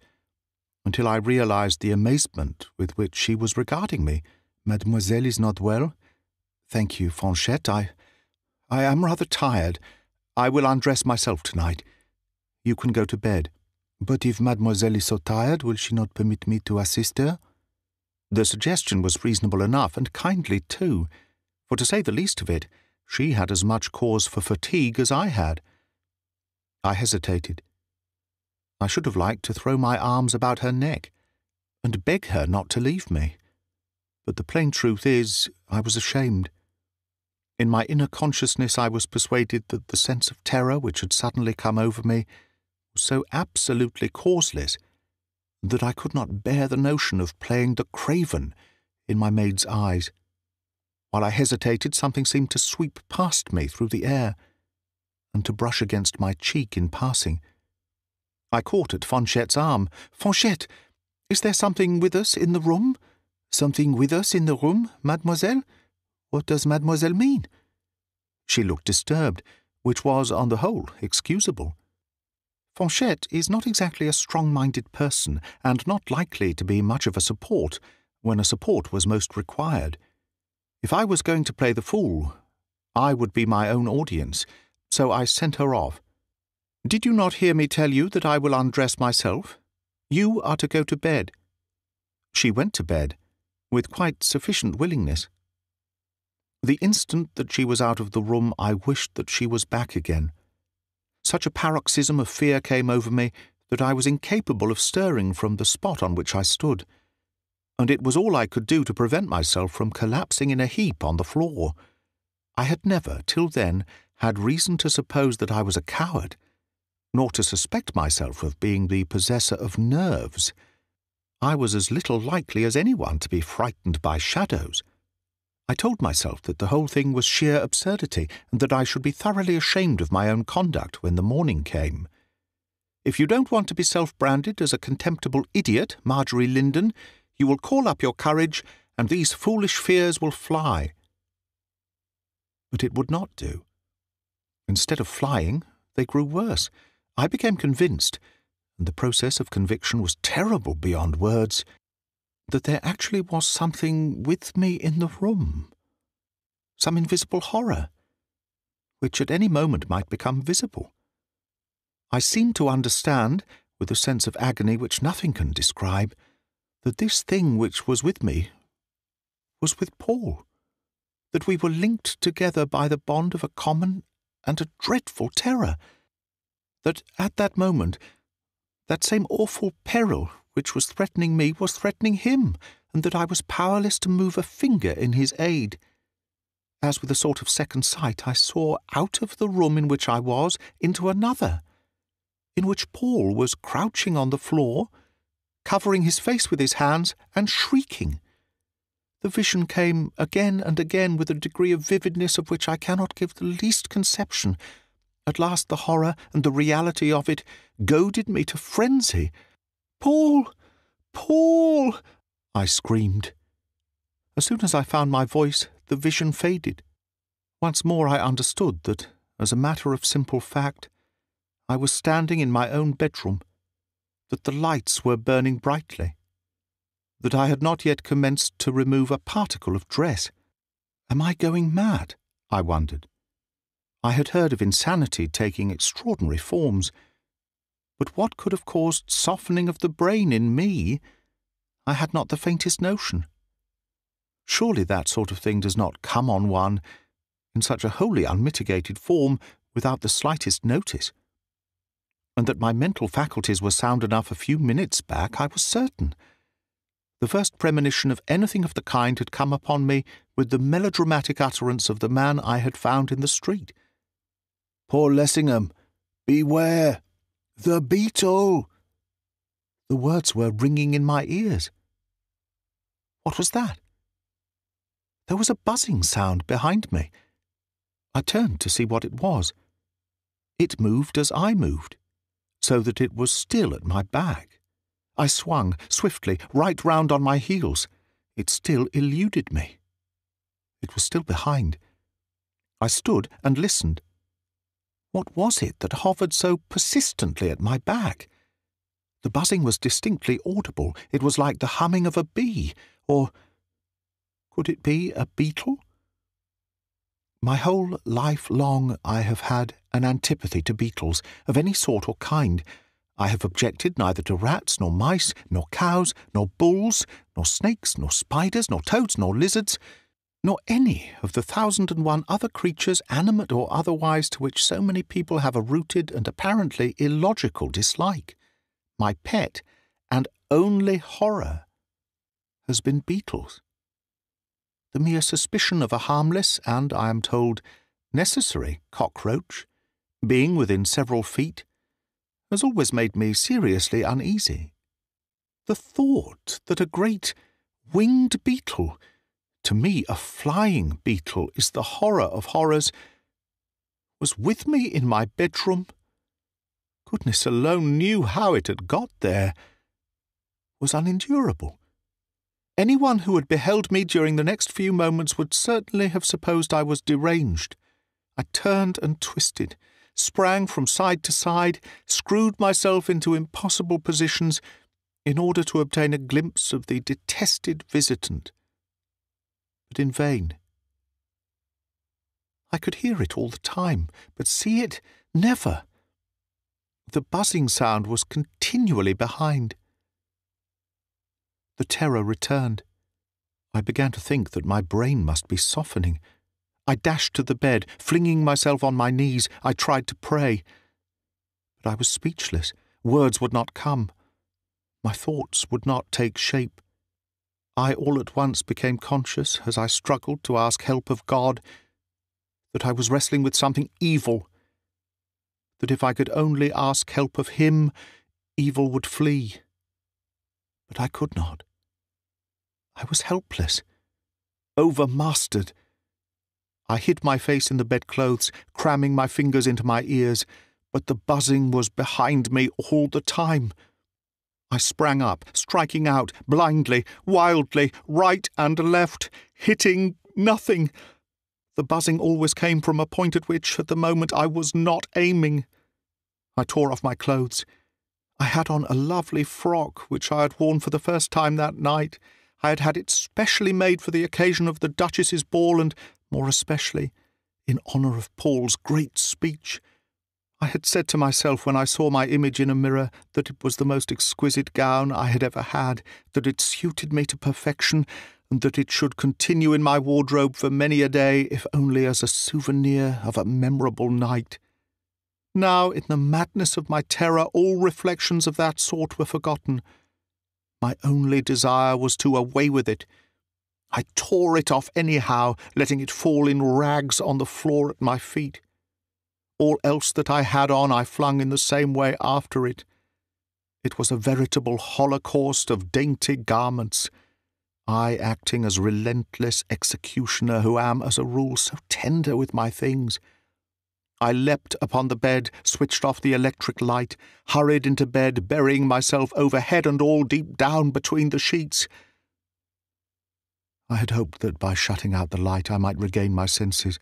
until I realized the amazement with which she was regarding me. "Mademoiselle is not well?" "Thank you, Fanchette. I am rather tired. I will undress myself tonight. You can go to bed." "But if Mademoiselle is so tired, will she not permit me to assist her?" The suggestion was reasonable enough, and kindly too, for to say the least of it, she had as much cause for fatigue as I had. I hesitated. I should have liked to throw my arms about her neck and beg her not to leave me. But the plain truth is, I was ashamed. In my inner consciousness I was persuaded that the sense of terror which had suddenly come over me was so absolutely causeless that I could not bear the notion of playing the craven in my maid's eyes. While I hesitated, something seemed to sweep past me through the air and to brush against my cheek in passing. I caught at Fanchette's arm. "Fanchette, is there something with us in the room?" "Something with us in the room, mademoiselle? What does mademoiselle mean?" She looked disturbed, which was, on the whole, excusable. Fanchette is not exactly a strong-minded person, and not likely to be much of a support when a support was most required. If I was going to play the fool, I would be my own audience, so I sent her off. "Did you not hear me tell you that I will undress myself? You are to go to bed." She went to bed, with quite sufficient willingness. The instant that she was out of the room, I wished that she was back again. Such a paroxysm of fear came over me that I was incapable of stirring from the spot on which I stood, and it was all I could do to prevent myself from collapsing in a heap on the floor. I had never, till then, had reason to suppose that I was a coward, nor to suspect myself of being the possessor of nerves. I was as little likely as anyone to be frightened by shadows. I told myself that the whole thing was sheer absurdity, and that I should be thoroughly ashamed of my own conduct when the morning came. "If you don't want to be self-branded as a contemptible idiot, Marjorie Linden, you will call up your courage, and these foolish fears will fly." But it would not do. Instead of flying, they grew worse. I became convinced, and the process of conviction was terrible beyond words, that there actually was something with me in the room, some invisible horror, which at any moment might become visible. I seemed to understand, with a sense of agony which nothing can describe, that this thing which was with me was with Paul, that we were linked together by the bond of a common and a dreadful terror, that at that moment that same awful peril which was threatening me was threatening him, and that I was powerless to move a finger in his aid. As with a sort of second sight, I saw out of the room in which I was into another, in which Paul was crouching on the floor, covering his face with his hands and shrieking. The vision came again and again with a degree of vividness of which I cannot give the least conception. At last the horror and the reality of it goaded me to frenzy. "Paul! Paul!" I screamed. As soon as I found my voice, the vision faded. Once more I understood that, as a matter of simple fact, I was standing in my own bedroom, that the lights were burning brightly, that I had not yet commenced to remove a particle of dress. Am I going mad? I wondered. I had heard of insanity taking extraordinary forms, but what could have caused softening of the brain in me? I had not the faintest notion. Surely that sort of thing does not come on one in such a wholly unmitigated form without the slightest notice. And that my mental faculties were sound enough a few minutes back, I was certain. The first premonition of anything of the kind had come upon me with the melodramatic utterance of the man I had found in the street. "Paul Lessingham, beware! The beetle!" The words were ringing in my ears. What was that? There was a buzzing sound behind me. I turned to see what it was. It moved as I moved, so that it was still at my back. I swung swiftly right round on my heels. It still eluded me. It was still behind. I stood and listened. What was it that hovered so persistently at my back? The buzzing was distinctly audible. It was like the humming of a bee, or could it be a beetle? My whole life long I have had an antipathy to beetles, of any sort or kind. I have objected neither to rats, nor mice, nor cows, nor bulls, nor snakes, nor spiders, nor toads, nor lizards, nor any of the 1,001 other creatures, animate or otherwise, to which so many people have a rooted and apparently illogical dislike. My pet and only horror has been beetles. The mere suspicion of a harmless and, I am told, necessary cockroach, being within several feet, has always made me seriously uneasy. The thought that a great winged beetle, to me a flying beetle, is the horror of horrors, was with me in my bedroom, goodness alone knew how it had got there, was unendurable. Anyone who had beheld me during the next few moments would certainly have supposed I was deranged. I turned and twisted, sprang from side to side, screwed myself into impossible positions in order to obtain a glimpse of the detested visitant. But in vain. I could hear it all the time, but see it never. The buzzing sound was continually behind. The terror returned. I began to think that my brain must be softening. I dashed to the bed, flinging myself on my knees. I tried to pray. But I was speechless. Words would not come. My thoughts would not take shape. I all at once became conscious, as I struggled to ask help of God, that I was wrestling with something evil, that if I could only ask help of Him, evil would flee. But I could not. I was helpless, overmastered. I hid my face in the bedclothes, cramming my fingers into my ears, but the buzzing was behind me all the time. I sprang up, striking out, blindly, wildly, right and left, hitting nothing. The buzzing always came from a point at which, at the moment, I was not aiming. I tore off my clothes. I had on a lovely frock which I had worn for the first time that night. I had had it specially made for the occasion of the Duchess's ball and, more especially, in honour of Paul's great speech. I had said to myself when I saw my image in a mirror that it was the most exquisite gown I had ever had, that it suited me to perfection, and that it should continue in my wardrobe for many a day, if only as a souvenir of a memorable night. Now, in the madness of my terror, all reflections of that sort were forgotten. My only desire was to away with it. I tore it off anyhow, letting it fall in rags on the floor at my feet. All else that I had on I flung in the same way after it. It was a veritable holocaust of dainty garments, I acting as relentless executioner who am, as a rule, so tender with my things. I leapt upon the bed, switched off the electric light, hurried into bed, burying myself over head and all deep down between the sheets. I had hoped that by shutting out the light I might regain my senses,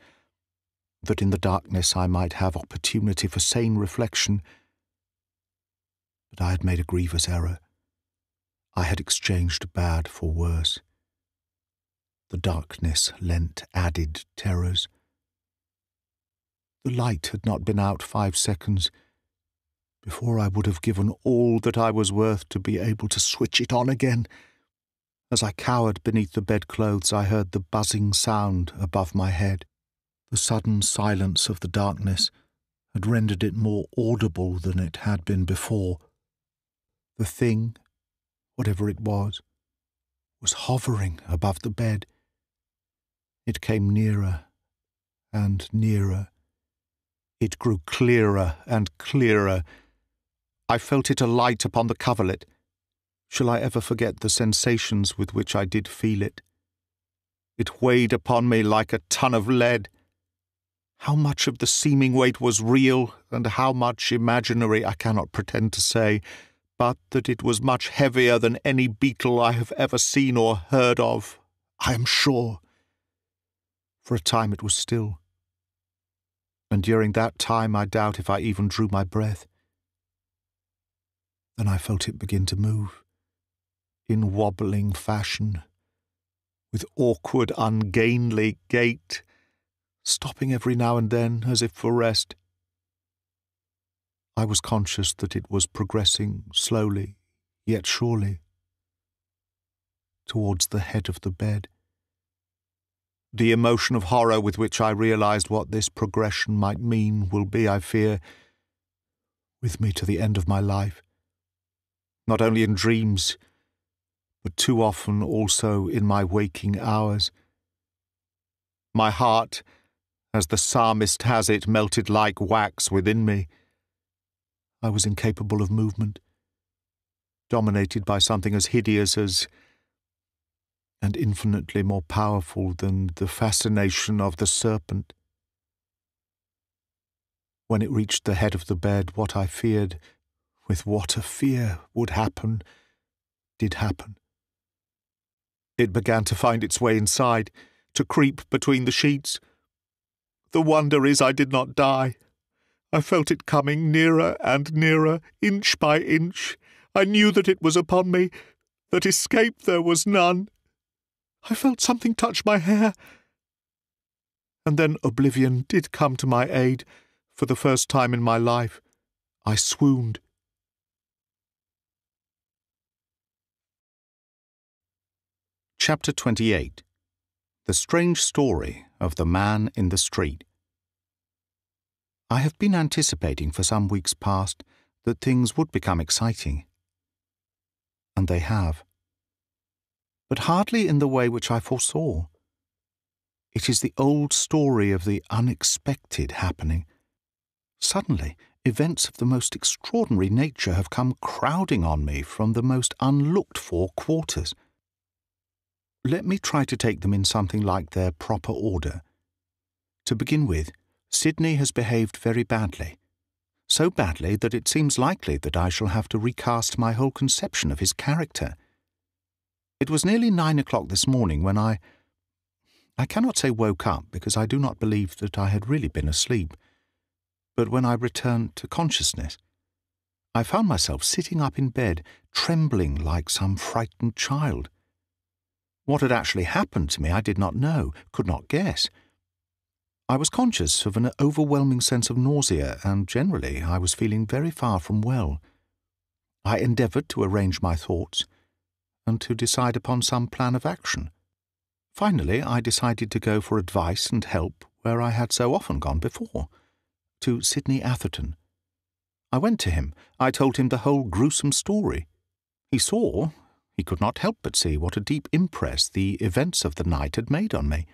that in the darkness I might have opportunity for sane reflection. But I had made a grievous error. I had exchanged bad for worse. The darkness lent added terrors. The light had not been out 5 seconds before I would have given all that I was worth to be able to switch it on again. As I cowered beneath the bedclothes, I heard the buzzing sound above my head. The sudden silence of the darkness had rendered it more audible than it had been before. The thing, whatever it was hovering above the bed. It came nearer and nearer. It grew clearer and clearer. I felt it alight upon the coverlet. Shall I ever forget the sensations with which I did feel it? It weighed upon me like a ton of lead. How much of the seeming weight was real, and how much imaginary, I cannot pretend to say, but that it was much heavier than any beetle I have ever seen or heard of, I am sure. For a time it was still, and during that time I doubt if I even drew my breath. Then I felt it begin to move, in wobbling fashion, with awkward, ungainly gait, stopping every now and then as if for rest. I was conscious that it was progressing slowly, yet surely, towards the head of the bed. The emotion of horror with which I realized what this progression might mean will be, I fear, with me to the end of my life, not only in dreams, but too often also in my waking hours. My heart, as the psalmist has it, melted like wax within me. I was incapable of movement, dominated by something as hideous as, and infinitely more powerful than, the fascination of the serpent. When it reached the head of the bed, what I feared, with what a fear would happen, did happen. It began to find its way inside, to creep between the sheets. The wonder is I did not die. I felt it coming nearer and nearer, inch by inch. I knew that it was upon me, that escape there was none. I felt something touch my hair. And then oblivion did come to my aid. For the first time in my life, I swooned. Chapter 28. The Strange Story of the Man in the Street. I have been anticipating for some weeks past that things would become exciting. And they have. But hardly in the way which I foresaw. It is the old story of the unexpected happening. Suddenly, events of the most extraordinary nature have come crowding on me from the most unlooked-for quarters. Let me try to take them in something like their proper order. To begin with, Sidney has behaved very badly. So badly that it seems likely that I shall have to recast my whole conception of his character. It was nearly 9 o'clock this morning when I cannot say woke up, because I do not believe that I had really been asleep. But when I returned to consciousness, I found myself sitting up in bed, trembling like some frightened child. What had actually happened to me I did not know, could not guess. I was conscious of an overwhelming sense of nausea, and generally I was feeling very far from well. I endeavoured to arrange my thoughts, and to decide upon some plan of action. Finally, I decided to go for advice and help where I had so often gone before, to Sidney Atherton. I went to him. I told him the whole gruesome story. He could not help but see what a deep impress the events of the night had made on me.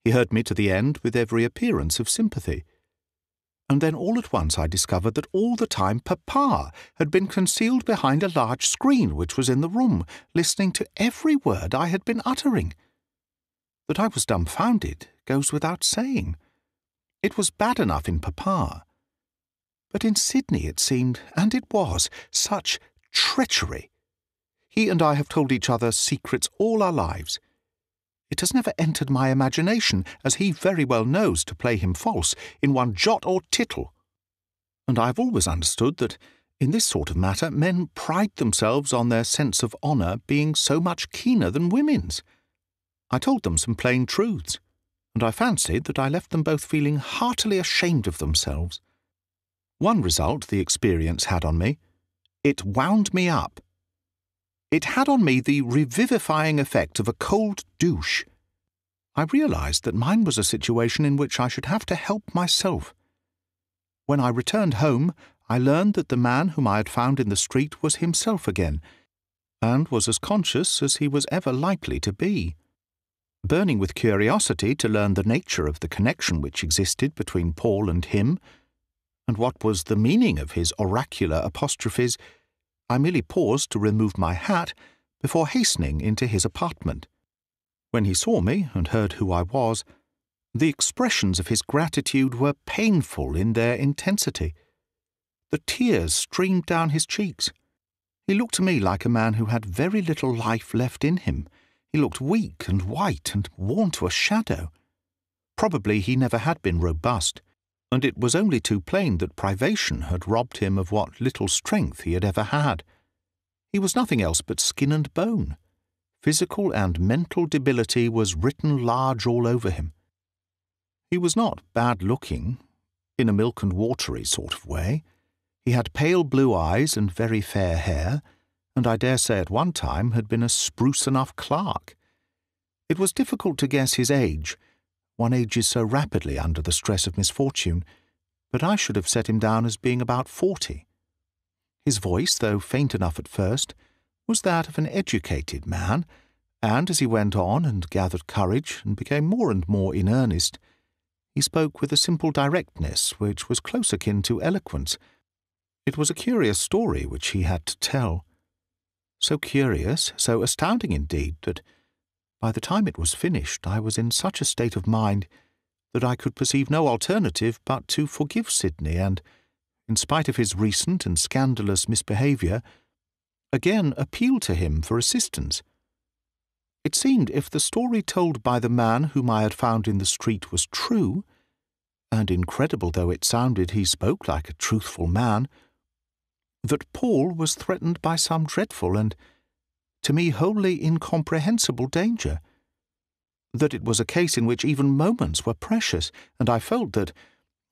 He heard me to the end with every appearance of sympathy. And then all at once I discovered that all the time Papa had been concealed behind a large screen which was in the room, listening to every word I had been uttering. That I was dumbfounded goes without saying. It was bad enough in Papa. But in Sidney it seemed, and it was, such treachery. He and I have told each other secrets all our lives. It has never entered my imagination, as he very well knows, to play him false in one jot or tittle. And I have always understood that, in this sort of matter, men pride themselves on their sense of honour being so much keener than women's. I told them some plain truths, and I fancied that I left them both feeling heartily ashamed of themselves. One result the experience had on me: it wound me up. It had on me the revivifying effect of a cold douche. I realized that mine was a situation in which I should have to help myself. When I returned home, I learned that the man whom I had found in the street was himself again, and was as conscious as he was ever likely to be. Burning with curiosity to learn the nature of the connection which existed between Paul and him, and what was the meaning of his oracular apostrophes, I merely paused to remove my hat before hastening into his apartment. When he saw me and heard who I was, The expressions of his gratitude were painful in their intensity. The tears streamed down his cheeks. He looked to me like a man who had very little life left in him. He looked weak and white and worn to a shadow. Probably he never had been robust, and it was only too plain that privation had robbed him of what little strength he had ever had. He was nothing else but skin and bone. Physical and mental debility was written large all over him. He was not bad-looking, in a milk-and-watery sort of way. He had pale blue eyes and very fair hair, and I dare say at one time had been a spruce enough clerk. It was difficult to guess his age. One ages so rapidly under the stress of misfortune, but I should have set him down as being about 40. His voice, though faint enough at first, was that of an educated man, and as he went on and gathered courage and became more and more in earnest, he spoke with a simple directness which was close akin to eloquence. It was a curious story which he had to tell. So curious, so astounding indeed, that by the time it was finished I was in such a state of mind that I could perceive no alternative but to forgive Sidney and, in spite of his recent and scandalous misbehaviour, again appeal to him for assistance. It seemed if the story told by the man whom I had found in the street was true, and incredible though it sounded, he spoke like a truthful man, that Paul was threatened by some dreadful and, to me, wholly incomprehensible danger, that it was a case in which even moments were precious, and I felt that,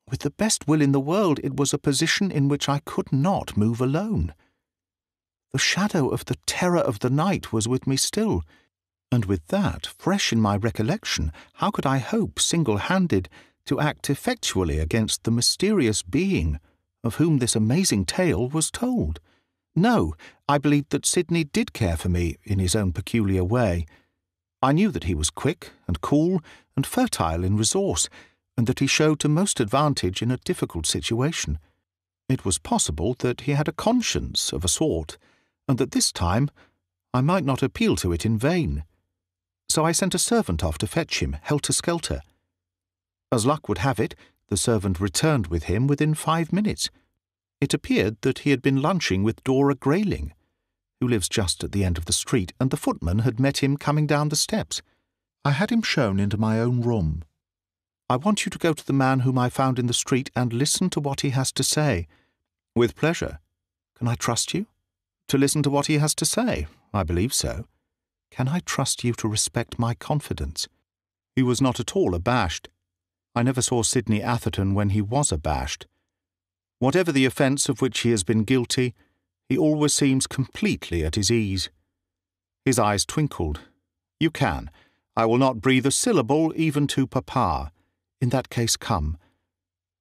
with the best will in the world, it was a position in which I could not move alone. The shadow of the terror of the night was with me still, and with that fresh in my recollection, how could I hope, single-handed, to act effectually against the mysterious being of whom this amazing tale was told? No, I believed that Sidney did care for me in his own peculiar way. I knew that he was quick and cool and fertile in resource, and that he showed to most advantage in a difficult situation. It was possible that he had a conscience of a sort, and that this time I might not appeal to it in vain. So I sent a servant off to fetch him, helter-skelter. As luck would have it, the servant returned with him within 5 minutes. It appeared that he had been lunching with Dora Grayling, who lives just at the end of the street, and the footman had met him coming down the steps. I had him shown into my own room. I want you to go to the man whom I found in the street and listen to what he has to say. With pleasure. Can I trust you? To listen to what he has to say? I believe so. Can I trust you to respect my confidence? He was not at all abashed. I never saw Sidney Atherton when he was abashed. Whatever the offence of which he has been guilty, he always seems completely at his ease. His eyes twinkled. You can. I will not breathe a syllable even to Papa. In that case, come.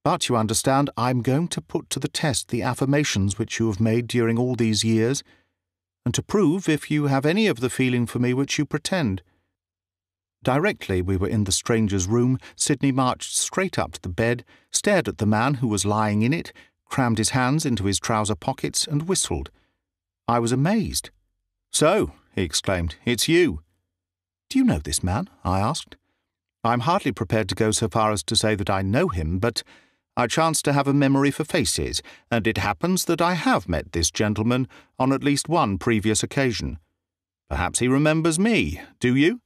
But you understand, I'm going to put to the test the affirmations which you have made during all these years, and to prove if you have any of the feeling for me which you pretend. Directly we were in the stranger's room, Sidney marched straight up to the bed, stared at the man who was lying in it, crammed his hands into his trouser pockets, and whistled. I was amazed. So, he exclaimed, it's you. Do you know this man? I asked. I'm hardly prepared to go so far as to say that I know him, but I chance to have a memory for faces, and it happens that I have met this gentleman on at least one previous occasion. Perhaps he remembers me, do you?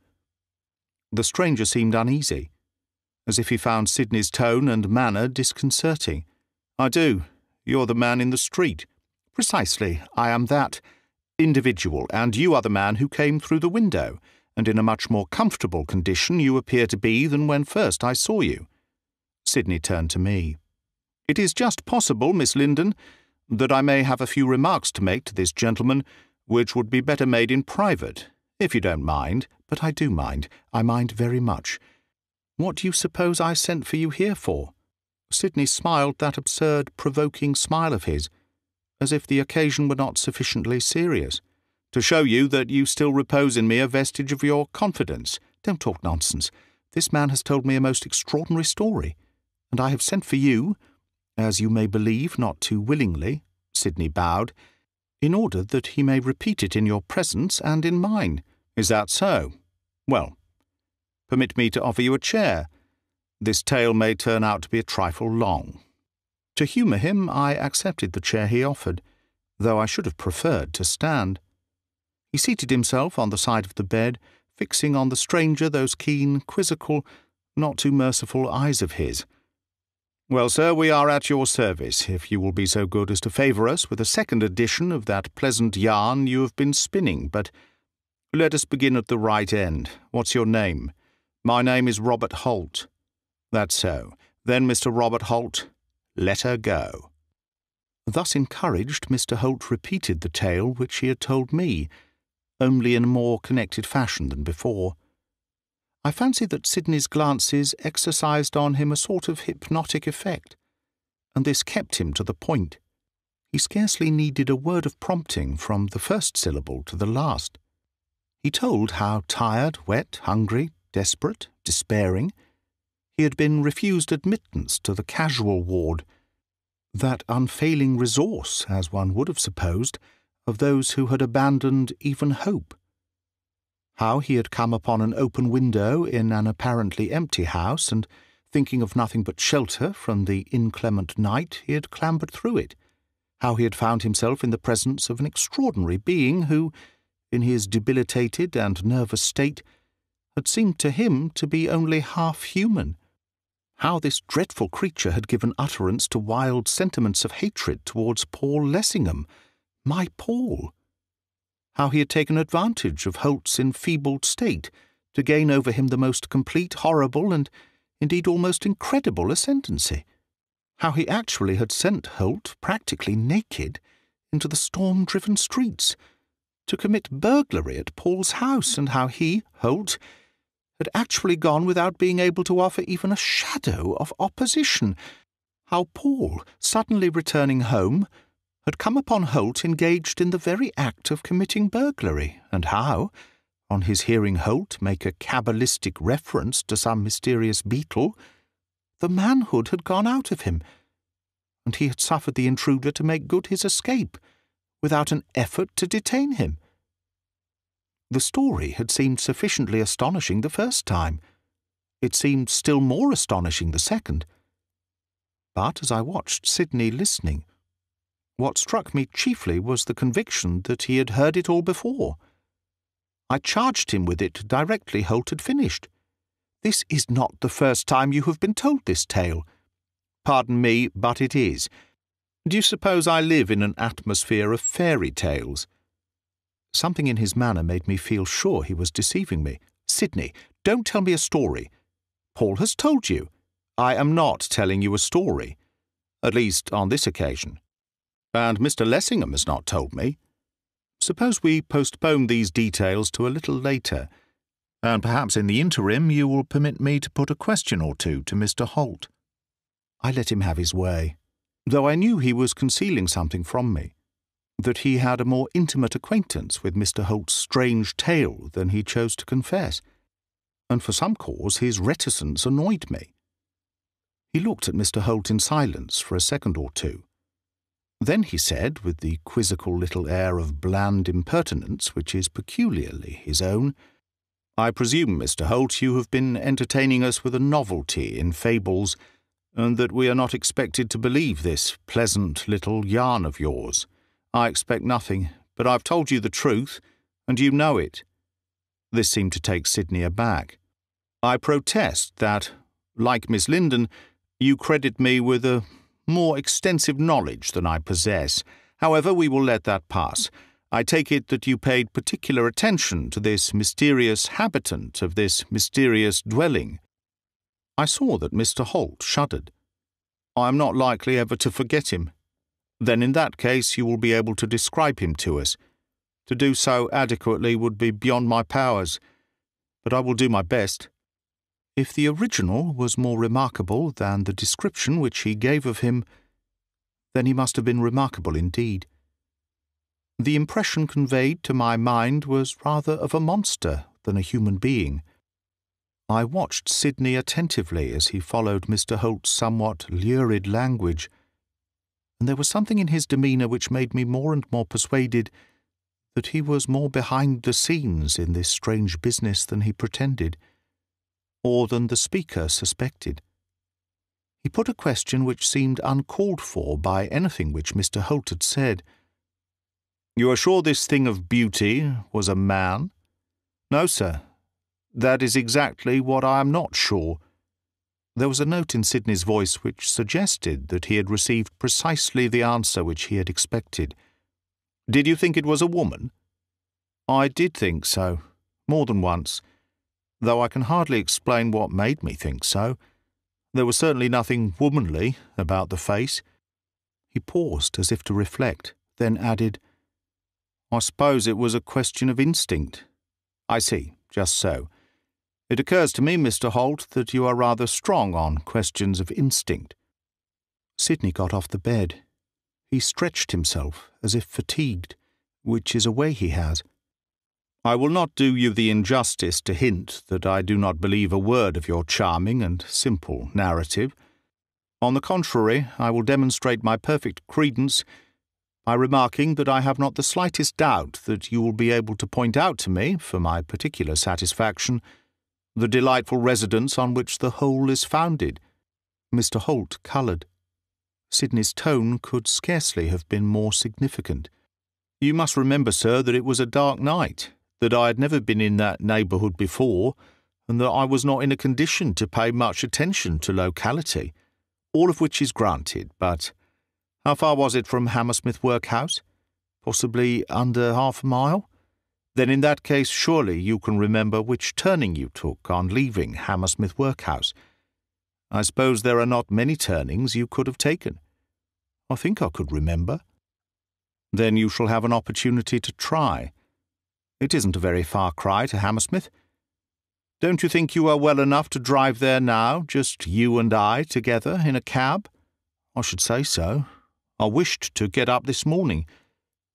The stranger seemed uneasy, as if he found Sidney's tone and manner disconcerting. I do. You're the man in the street. Precisely. I am that individual, and you are the man who came through the window, and in a much more comfortable condition you appear to be than when first I saw you. Sidney turned to me. It is just possible, Miss Linden, that I may have a few remarks to make to this gentleman, which would be better made in private, if you don't mind. But I do mind. I mind very much. What do you suppose I sent for you here for? Sidney smiled that absurd, provoking smile of his, as if the occasion were not sufficiently serious. To show you that you still repose in me a vestige of your confidence. Don't talk nonsense. This man has told me a most extraordinary story, and I have sent for you, as you may believe not too willingly, Sidney bowed, in order that he may repeat it in your presence and in mine. Is that so? Well, permit me to offer you a chair. This tale may turn out to be a trifle long. To humour him, I accepted the chair he offered, though I should have preferred to stand. He seated himself on the side of the bed, fixing on the stranger those keen, quizzical, not too merciful eyes of his. "Well, sir, we are at your service, if you will be so good as to favour us with a second edition of that pleasant yarn you have been spinning, but let us begin at the right end. What's your name?" "My name is Robert Holt." "That's so. Then, Mr. Robert Holt, let her go." Thus encouraged, Mr. Holt repeated the tale which he had told me, only in a more connected fashion than before. I fancy that Sidney's glances exercised on him a sort of hypnotic effect, and this kept him to the point. He scarcely needed a word of prompting from the first syllable to the last. He told how tired, wet, hungry, desperate, despairing, he had been refused admittance to the casual ward, that unfailing resource, as one would have supposed, of those who had abandoned even hope. How he had come upon an open window in an apparently empty house, and, thinking of nothing but shelter from the inclement night, he had clambered through it. How he had found himself in the presence of an extraordinary being who, in his debilitated and nervous state, had seemed to him to be only half human. How this dreadful creature had given utterance to wild sentiments of hatred towards Paul Lessingham, my Paul. How he had taken advantage of Holt's enfeebled state to gain over him the most complete, horrible, and indeed almost incredible ascendancy. How he actually had sent Holt, practically naked, into the storm-driven streets, to commit burglary at Paul's house, and how he, Holt, had actually gone without being able to offer even a shadow of opposition. How Paul, suddenly returning home, had come upon Holt engaged in the very act of committing burglary, and how, on his hearing Holt make a cabalistic reference to some mysterious beetle, the manhood had gone out of him, and he had suffered the intruder to make good his escape, without an effort to detain him. The story had seemed sufficiently astonishing the first time. It seemed still more astonishing the second. But as I watched Sidney listening, what struck me chiefly was the conviction that he had heard it all before. I charged him with it directly Holt had finished. "This is not the first time you have been told this tale." "Pardon me, but it is. Do you suppose I live in an atmosphere of fairy tales?" Something in his manner made me feel sure he was deceiving me. "Sidney, don't tell me a story. Paul has told you." "I am not telling you a story, at least on this occasion. And Mr. Lessingham has not told me. Suppose we postpone these details to a little later, and perhaps in the interim you will permit me to put a question or two to Mr. Holt." I let him have his way, though I knew he was concealing something from me, that he had a more intimate acquaintance with Mr. Holt's strange tale than he chose to confess, and for some cause his reticence annoyed me. He looked at Mr. Holt in silence for a second or two. Then he said, with the quizzical little air of bland impertinence which is peculiarly his own, "I presume, Mr. Holt, you have been entertaining us with a novelty in fables, and that we are not expected to believe this pleasant little yarn of yours. I expect nothing, but I've told you the truth, and you know it." This seemed to take Sidney aback. "I protest that, like Miss Linden, you credit me with a more extensive knowledge than I possess. However, we will let that pass. I take it that you paid particular attention to this mysterious habitant of this mysterious dwelling." I saw that Mr. Holt shuddered. "I am not likely ever to forget him." "Then in that case you will be able to describe him to us. To do so adequately would be beyond my powers, but I will do my best." If the original was more remarkable than the description which he gave of him, then he must have been remarkable indeed. The impression conveyed to my mind was rather of a monster than a human being. I watched Sidney attentively as he followed Mr. Holt's somewhat lurid language, and there was something in his demeanour which made me more and more persuaded that he was more behind the scenes in this strange business than he pretended, or than the speaker suspected. He put a question which seemed uncalled for by anything which Mr. Holt had said. "You are sure this thing of beauty was a man?" "No, sir. That is exactly what I am not sure." There was a note in Sidney's voice which suggested that he had received precisely the answer which he had expected. "Did you think it was a woman?" "I did think so, more than once, though I can hardly explain what made me think so. There was certainly nothing womanly about the face." He paused as if to reflect, then added, "I suppose it was a question of instinct." "I see, just so. It occurs to me, Mr. Holt, that you are rather strong on questions of instinct." Sidney got off the bed. He stretched himself as if fatigued, which is a way he has. "I will not do you the injustice to hint that I do not believe a word of your charming and simple narrative. On the contrary, I will demonstrate my perfect credence by remarking that I have not the slightest doubt that you will be able to point out to me, for my particular satisfaction, the delightful residence on which the whole is founded." Mr. Holt coloured. Sidney's tone could scarcely have been more significant. "You must remember, sir, that it was a dark night, that I had never been in that neighbourhood before, and that I was not in a condition to pay much attention to locality, all of which is granted, but how far was it from Hammersmith Workhouse? Possibly under half a mile? Then in that case surely you can remember which turning you took on leaving Hammersmith Workhouse. I suppose there are not many turnings you could have taken." "I think I could remember." "Then you shall have an opportunity to try. It isn't a very far cry to Hammersmith. Don't you think you are well enough to drive there now, just you and I together in a cab?" "I should say so. I wished to get up this morning.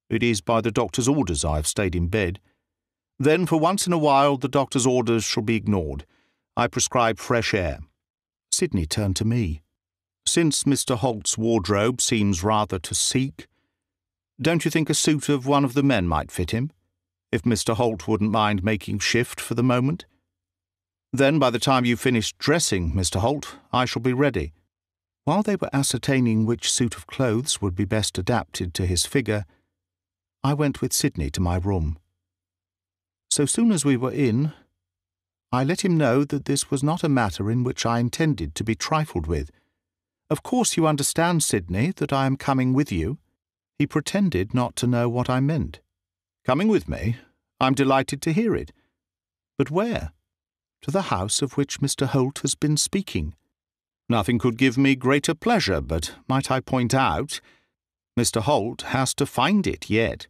It is by the doctor's orders I have stayed in bed." "Then for once in a while the doctor's orders shall be ignored. I prescribe fresh air." Sidney turned to me. "Since Mr. Holt's wardrobe seems rather to seek, don't you think a suit of one of the men might fit him, if Mr. Holt wouldn't mind making shift for the moment? Then by the time you've finished dressing, Mr. Holt, I shall be ready." While they were ascertaining which suit of clothes would be best adapted to his figure, I went with Sidney to my room. So soon as we were in, I let him know that this was not a matter in which I intended to be trifled with. "Of course you understand, Sidney, that I am coming with you." He pretended not to know what I meant. "Coming with me? I'm delighted to hear it. But where?" "To the house of which Mr. Holt has been speaking." "Nothing could give me greater pleasure, but might I point out, Mr. Holt has to find it yet."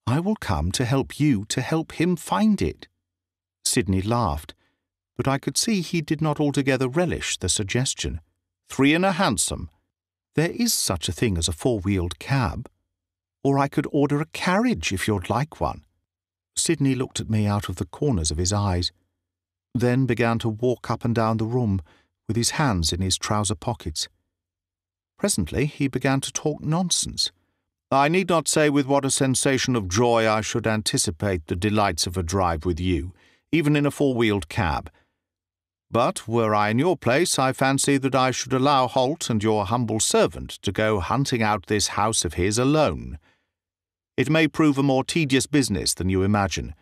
"I will come to help you to help him find it." Sidney laughed, but I could see he did not altogether relish the suggestion. "3 in a hansom?" "There is such a thing as a 4-wheeled cab. Or I could order a carriage if you'd like one." Sidney looked at me out of the corners of his eyes, then began to walk up and down the room with his hands in his trouser pockets. Presently he began to talk nonsense. "I need not say with what a sensation of joy I should anticipate the delights of a drive with you, even in a 4-wheeled cab. But were I in your place, I fancy that I should allow Holt and your humble servant to go hunting out this house of his alone. It may prove a more tedious business than you imagine.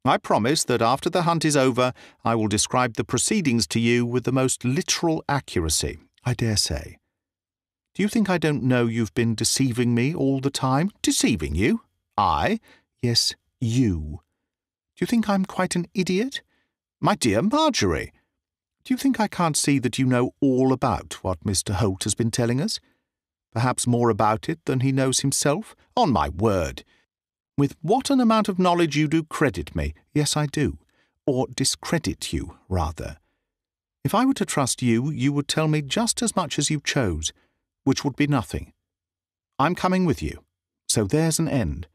I promise that after the hunt is over, I will describe the proceedings to you with the most literal accuracy, I dare say. Do you think I don't know you've been deceiving me all the time?" "Deceiving you? I?" "Yes, you. Do you think I'm quite an idiot?" "My dear Marjorie!" "Do you think I can't see that you know all about what Mr. Holt has been telling us? Perhaps more about it than he knows himself?" "On my word!" "With what an amount of knowledge you do credit me." "Yes, I do. Or discredit you, rather. If I were to trust you, you would tell me just as much as you chose, which would be nothing. I'm coming with you. So there's an end."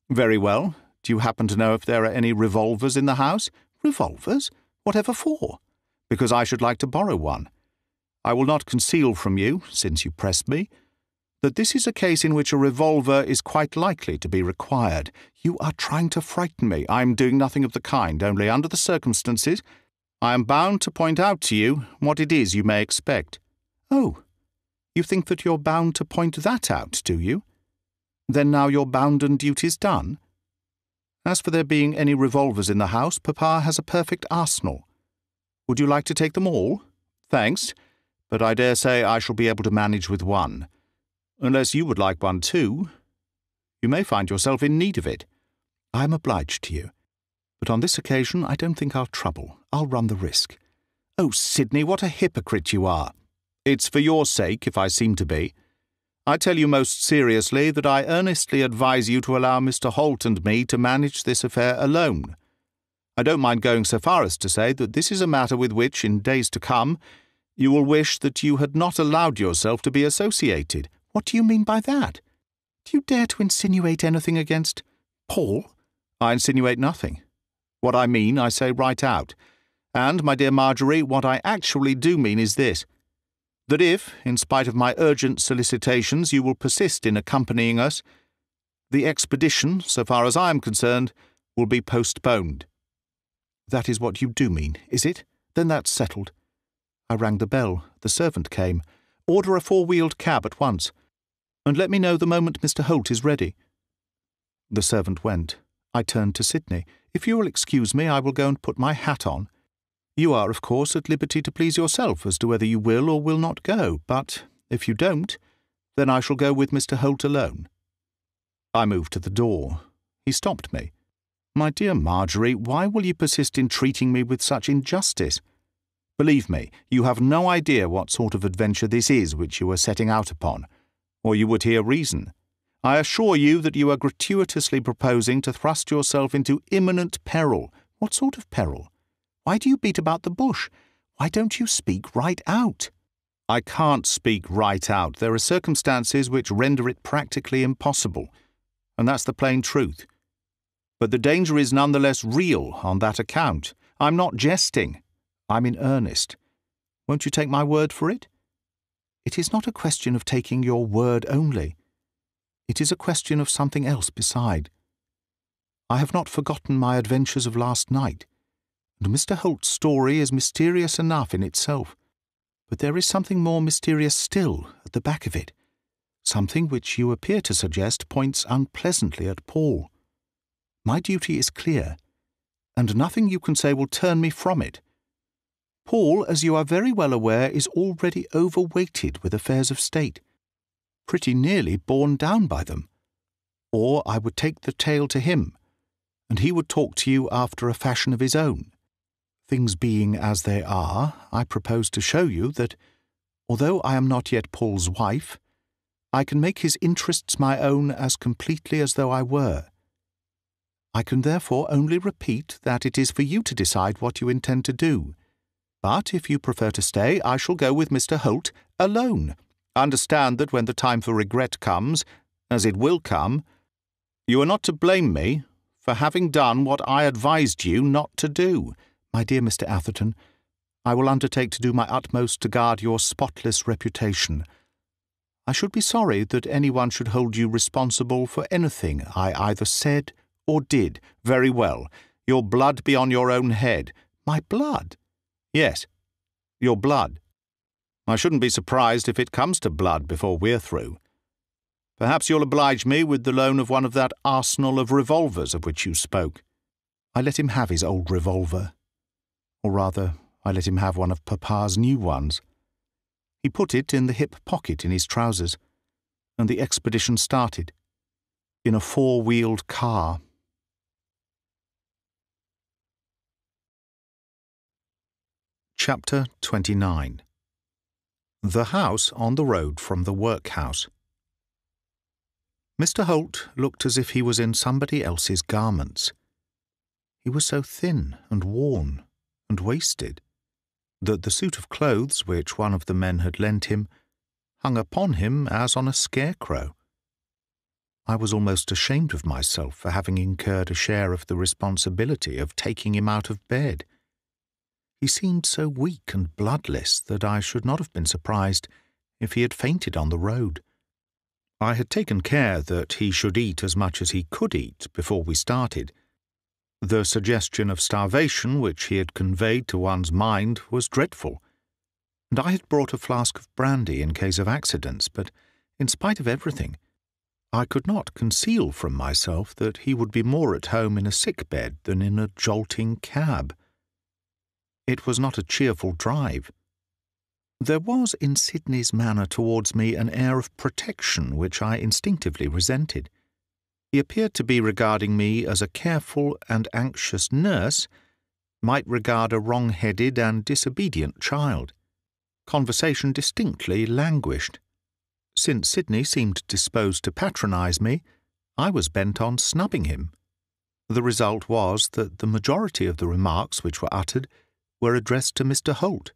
"Very well. Do you happen to know if there are any revolvers in the house?" "Revolvers? Whatever for?" "Because I should like to borrow one. I will not conceal from you, since you press me, that this is a case in which a revolver is quite likely to be required." "You are trying to frighten me." "I'm doing nothing of the kind, only under the circumstances, I am bound to point out to you what it is you may expect. Oh, you think that you're bound to point that out, do you? Then now your bounden duty's done? As for there being any revolvers in the house, Papa has a perfect arsenal. Would you like to take them all? Thanks, but I dare say I shall be able to manage with one. Unless you would like one too. You may find yourself in need of it. I am obliged to you. But on this occasion I don't think I'll trouble. I'll run the risk. Oh, Sidney, what a hypocrite you are. It's for your sake, if I seem to be. I tell you most seriously that I earnestly advise you to allow Mr. Holt and me to manage this affair alone. I don't mind going so far as to say that this is a matter with which, in days to come, you will wish that you had not allowed yourself to be associated. What do you mean by that? Do you dare to insinuate anything against Paul? I insinuate nothing. What I mean, I say right out. And, my dear Marjorie, what I actually do mean is this, that if, in spite of my urgent solicitations, you will persist in accompanying us, the expedition, so far as I am concerned, will be postponed. That is what you do mean, is it? Then that's settled. I rang the bell. The servant came. Order a 4-wheeled cab at once, and let me know the moment Mr. Holt is ready. The servant went. I turned to Sidney. If you will excuse me, I will go and put my hat on. You are, of course, at liberty to please yourself as to whether you will or will not go, but if you don't, then I shall go with Mr. Holt alone. I moved to the door. He stopped me. My dear Marjorie, why will you persist in treating me with such injustice? Believe me, you have no idea what sort of adventure this is which you are setting out upon, or you would hear reason. I assure you that you are gratuitously proposing to thrust yourself into imminent peril. What sort of peril? Why do you beat about the bush? Why don't you speak right out? I can't speak right out. There are circumstances which render it practically impossible, and that's the plain truth. But the danger is none the less real on that account. I'm not jesting. I'm in earnest. Won't you take my word for it? It is not a question of taking your word only. It is a question of something else beside. I have not forgotten my adventures of last night, and Mr. Holt's story is mysterious enough in itself. But there is something more mysterious still at the back of it, something which you appear to suggest points unpleasantly at Paul. My duty is clear, and nothing you can say will turn me from it. Paul, as you are very well aware, is already overweighted with affairs of state, pretty nearly borne down by them. Or I would take the tale to him, and he would talk to you after a fashion of his own. Things being as they are, I propose to show you that, although I am not yet Paul's wife, I can make his interests my own as completely as though I were. I can therefore only repeat that it is for you to decide what you intend to do. But if you prefer to stay, I shall go with Mr. Holt alone. Understand that when the time for regret comes, as it will come, you are not to blame me for having done what I advised you not to do. My dear Mr. Atherton, I will undertake to do my utmost to guard your spotless reputation. I should be sorry that anyone should hold you responsible for anything I either said or did. Very well. Your blood be on your own head. My blood? Yes, your blood. I shouldn't be surprised if it comes to blood before we're through. Perhaps you'll oblige me with the loan of one of that arsenal of revolvers of which you spoke. I let him have his old revolver. Or rather, I let him have one of Papa's new ones. He put it in the hip pocket in his trousers, and the expedition started, in a 4-wheeled car. Chapter 29. The house on the road from the workhouse. Mr. Holt looked as if he was in somebody else's garments. He was so thin and worn and wasted that the suit of clothes which one of the men had lent him hung upon him as on a scarecrow. I was almost ashamed of myself for having incurred a share of the responsibility of taking him out of bed. He seemed so weak and bloodless that I should not have been surprised if he had fainted on the road. I had taken care that he should eat as much as he could eat before we started. The suggestion of starvation which he had conveyed to one's mind was dreadful. and I had brought a flask of brandy in case of accidents, but in spite of everything, I could not conceal from myself that he would be more at home in a sick bed than in a jolting cab. It was not a cheerful drive. There was in Sidney's manner towards me an air of protection which I instinctively resented. He appeared to be regarding me as a careful and anxious nurse might regard a wrong-headed and disobedient child. Conversation distinctly languished. Since Sidney seemed disposed to patronize me, I was bent on snubbing him. The result was that the majority of the remarks which were uttered were addressed to Mr. Holt.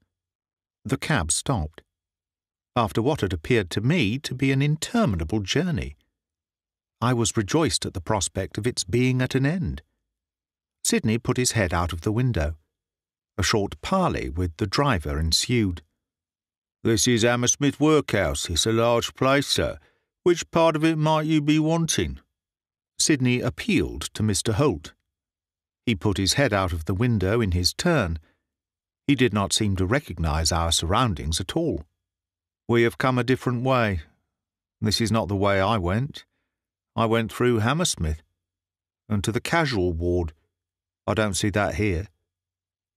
The cab stopped, after what had appeared to me to be an interminable journey. I was rejoiced at the prospect of its being at an end. Sidney put his head out of the window. A short parley with the driver ensued. "This is Hammersmith Workhouse. It's a large place, sir. Which part of it might you be wanting?" Sidney appealed to Mr. Holt. He put his head out of the window in his turn. He did not seem to recognize our surroundings at all. "We have come a different way. This is not the way I went. I went through Hammersmith, and to the casual ward. I don't see that here."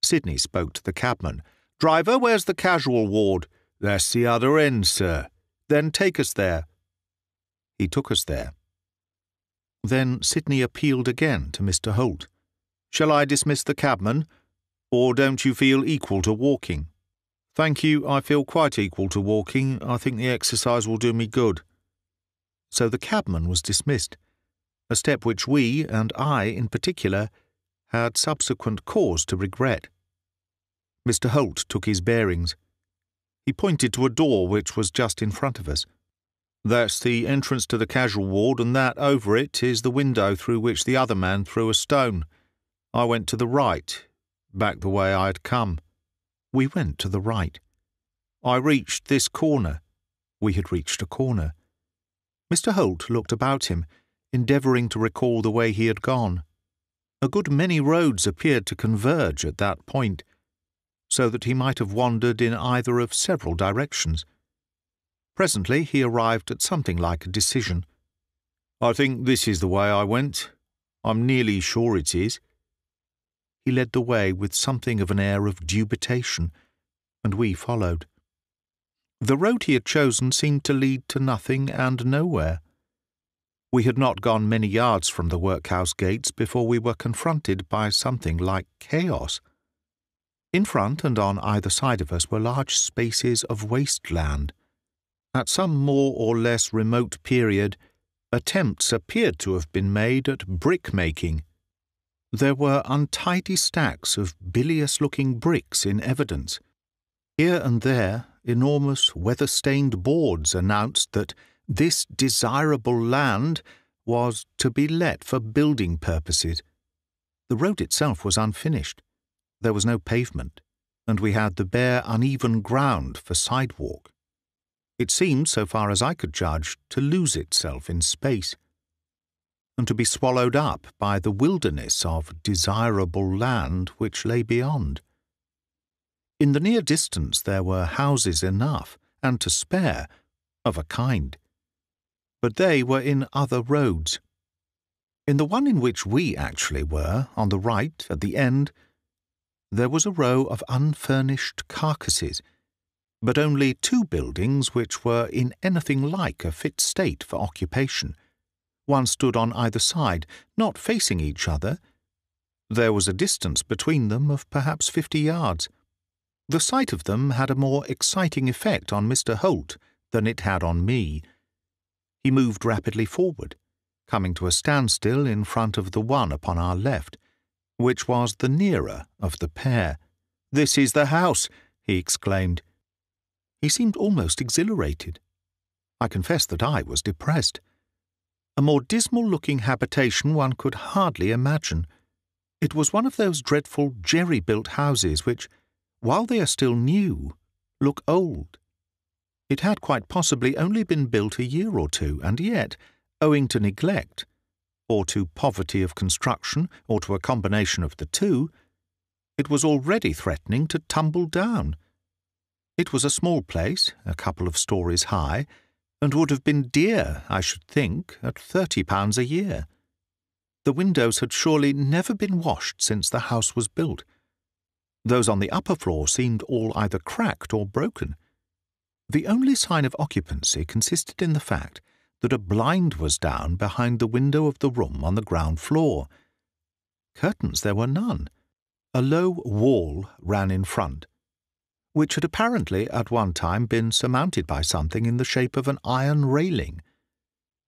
Sidney spoke to the cabman. "Driver, where's the casual ward?" "That's the other end, sir." "Then take us there." He took us there. Then Sidney appealed again to Mr. Holt. "Shall I dismiss the cabman, or don't you feel equal to walking?" "Thank you, I feel quite equal to walking. I think the exercise will do me good." So the cabman was dismissed, a step which we, and I in particular, had subsequent cause to regret. Mr. Holt took his bearings. He pointed to a door which was just in front of us. "That's the entrance to the casual ward, and that, over it, is the window through which the other man threw a stone. I went to the right, back the way I had come." We went to the right. "I reached this corner." We had reached a corner. Mr. Holt looked about him, endeavouring to recall the way he had gone. A good many roads appeared to converge at that point, so that he might have wandered in either of several directions. Presently he arrived at something like a decision. "I think this is the way I went. I'm nearly sure it is." He led the way with something of an air of dubitation, and we followed. The road he had chosen seemed to lead to nothing and nowhere. We had not gone many yards from the workhouse gates before we were confronted by something like chaos. In front and on either side of us were large spaces of waste land. At some more or less remote period, attempts appeared to have been made at brick-making. There were untidy stacks of bilious-looking bricks in evidence. Here and there, enormous weather-stained boards announced that this desirable land was to be let for building purposes. The road itself was unfinished. There was no pavement, and we had the bare, uneven ground for sidewalk. It seemed, so far as I could judge, to lose itself in space, and to be swallowed up by the wilderness of desirable land which lay beyond. In the near distance there were houses enough, and to spare, of a kind. But they were in other roads. In the one in which we actually were, on the right, at the end, there was a row of unfurnished carcasses, but only two buildings which were in anything like a fit state for occupation. One stood on either side, not facing each other. There was a distance between them of perhaps 50 yards. The sight of them had a more exciting effect on Mr. Holt than it had on me. He moved rapidly forward, coming to a standstill in front of the one upon our left, which was the nearer of the pair. "This is the house!" he exclaimed. He seemed almost exhilarated. I confess that I was depressed. A more dismal-looking habitation one could hardly imagine. It was one of those dreadful jerry-built houses which, while they are still new, look old. It had quite possibly only been built a year or two, and yet, owing to neglect, or to poverty of construction, or to a combination of the two, it was already threatening to tumble down. It was a small place, a couple of stories high, and would have been dear, I should think, at £30 a year. The windows had surely never been washed since the house was built. Those on the upper floor seemed all either cracked or broken. The only sign of occupancy consisted in the fact that a blind was down behind the window of the room on the ground floor. Curtains there were none. A low wall ran in front, which had apparently at one time been surmounted by something in the shape of an iron railing.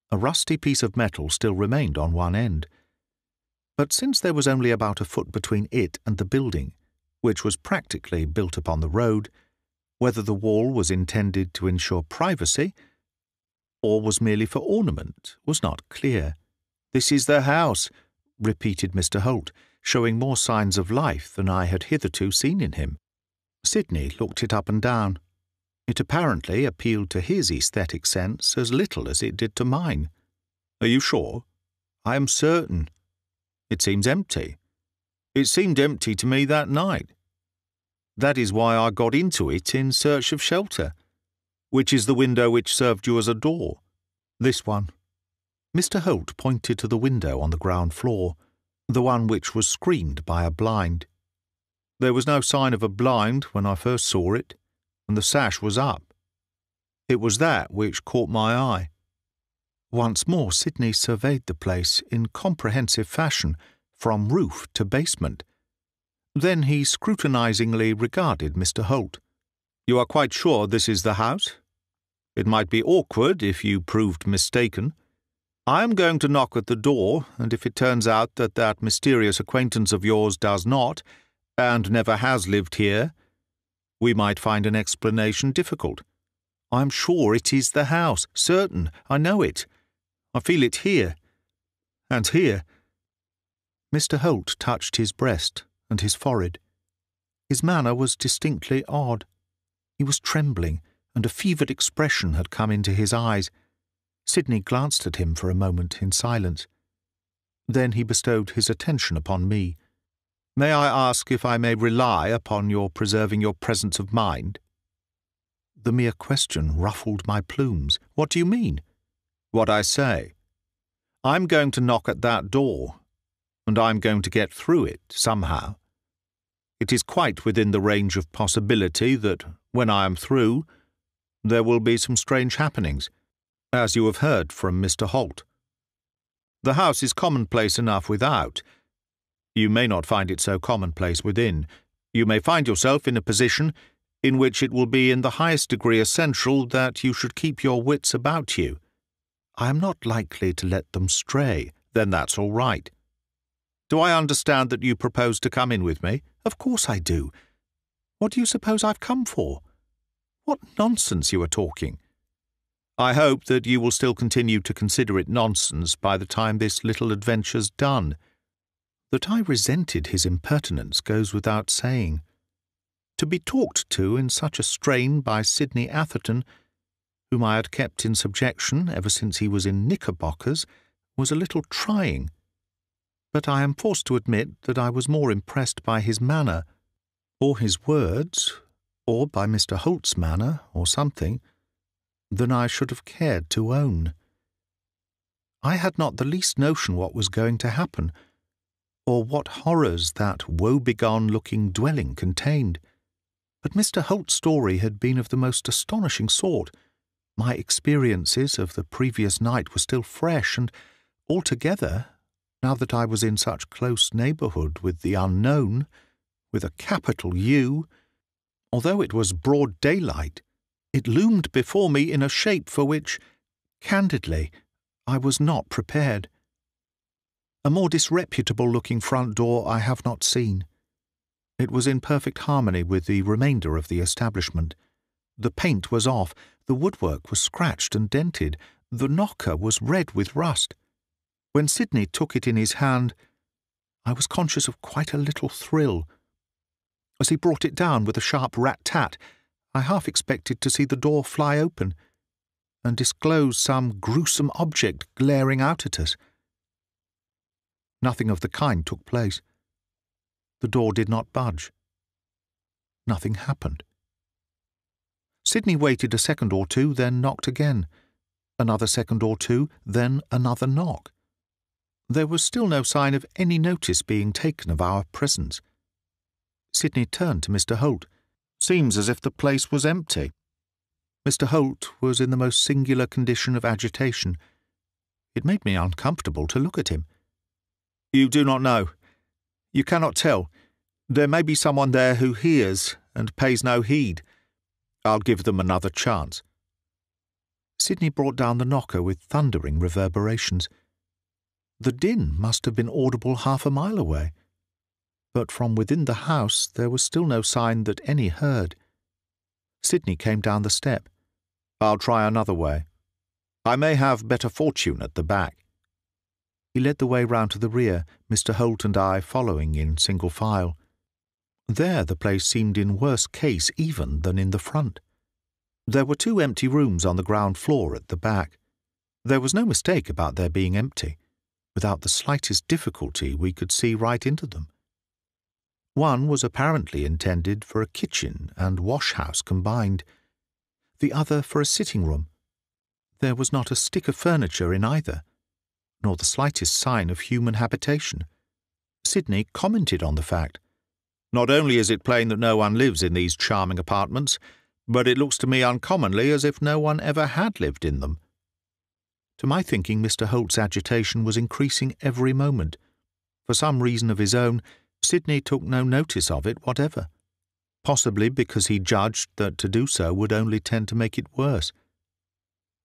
A rusty piece of metal still remained on one end. But since there was only about a foot between it and the building, which was practically built upon the road, whether the wall was intended to ensure privacy or was merely for ornament was not clear. "This is the house," repeated Mr. Holt, showing more signs of life than I had hitherto seen in him. Sidney looked it up and down. It apparently appealed to his aesthetic sense as little as it did to mine. "Are you sure?" "I am certain." "It seems empty." "It seemed empty to me that night. That is why I got into it in search of shelter." "Which is the window which served you as a door?" "This one." Mr. Holt pointed to the window on the ground floor, the one which was screened by a blind. "There was no sign of a blind when I first saw it, and the sash was up. It was that which caught my eye." Once more Sidney surveyed the place in comprehensive fashion, from roof to basement. Then he scrutinizingly regarded Mr. Holt. "You are quite sure this is the house? It might be awkward if you proved mistaken. I am going to knock at the door, and if it turns out that that mysterious acquaintance of yours does not, and never has lived here, we might find an explanation difficult. I am sure it is the house, certain, I know it. I feel it here, and here." Mr. Holt touched his breast and his forehead. His manner was distinctly odd. He was trembling, and a fevered expression had come into his eyes. Sidney glanced at him for a moment in silence. Then he bestowed his attention upon me. "May I ask if I may rely upon your preserving your presence of mind?" The mere question ruffled my plumes. "What do you mean?" "What I say. I'm going to knock at that door, and I'm going to get through it somehow. It is quite within the range of possibility that, when I am through, there will be some strange happenings, as you have heard from Mr. Holt. The house is commonplace enough without. You may not find it so commonplace within. You may find yourself in a position in which it will be in the highest degree essential that you should keep your wits about you. I am not likely to let them stray. Then that's all right. Do I understand that you propose to come in with me?" "Of course I do. What do you suppose I've come for?" "What nonsense you are talking." "I hope that you will still continue to consider it nonsense by the time this little adventure's done." That I resented his impertinence goes without saying. To be talked to in such a strain by Sidney Atherton, whom I had kept in subjection ever since he was in knickerbockers, was a little trying. But I am forced to admit that I was more impressed by his manner, or his words, or by Mr. Holt's manner, or something, than I should have cared to own. I had not the least notion what was going to happen, or what horrors that woebegone-looking dwelling contained. But Mr. Holt's story had been of the most astonishing sort. My experiences of the previous night were still fresh, and altogether, now that I was in such close neighbourhood with the unknown, with a capital U, although it was broad daylight, it loomed before me in a shape for which, candidly, I was not prepared. A more disreputable-looking front door I have not seen. It was in perfect harmony with the remainder of the establishment. The paint was off, the woodwork was scratched and dented, the knocker was red with rust. When Sidney took it in his hand, I was conscious of quite a little thrill. As he brought it down with a sharp rat-tat, I half expected to see the door fly open and disclose some gruesome object glaring out at us. Nothing of the kind took place. The door did not budge. Nothing happened. Sidney waited a second or two, then knocked again. Another second or two, then another knock. There was still no sign of any notice being taken of our presence. Sidney turned to Mr. Holt. "Seems as if the place was empty." Mr. Holt was in the most singular condition of agitation. It made me uncomfortable to look at him. "You do not know. You cannot tell. There may be someone there who hears and pays no heed. I'll give them another chance." Sidney brought down the knocker with thundering reverberations. The din must have been audible half a mile away, but from within the house there was still no sign that any heard. Sidney came down the step. "I'll try another way. I may have better fortune at the back." He led the way round to the rear, Mr. Holt and I following in single file. There the place seemed in worse case even than in the front. There were 2 empty rooms on the ground floor at the back. There was no mistake about their being empty. Without the slightest difficulty we could see right into them. One was apparently intended for a kitchen and wash-house combined, the other for a sitting-room. There was not a stick of furniture in either, nor the slightest sign of human habitation. Sidney commented on the fact. "Not only is it plain that no one lives in these charming apartments, but it looks to me uncommonly as if no one ever had lived in them." To my thinking, Mr. Holt's agitation was increasing every moment. For some reason of his own, Sidney took no notice of it whatever, possibly because he judged that to do so would only tend to make it worse.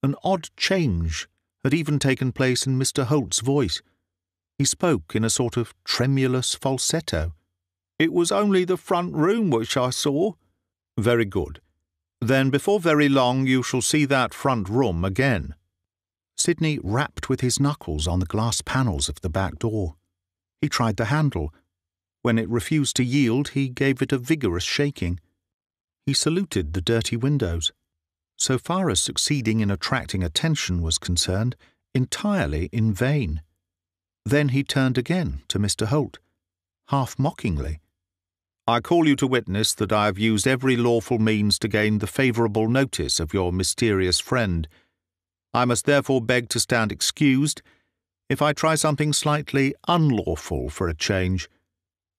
An odd change had even taken place in Mr. Holt's voice. He spoke in a sort of tremulous falsetto. "It was only the front room which I saw." "Very good. Then before very long you shall see that front room again." Sidney rapped with his knuckles on the glass panels of the back door. He tried the handle. When it refused to yield, he gave it a vigorous shaking. He saluted the dirty windows. So far as succeeding in attracting attention was concerned, entirely in vain. Then he turned again to Mr. Holt, half mockingly. "I call you to witness that I have used every lawful means to gain the favourable notice of your mysterious friend. I must therefore beg to stand excused if I try something slightly unlawful for a change.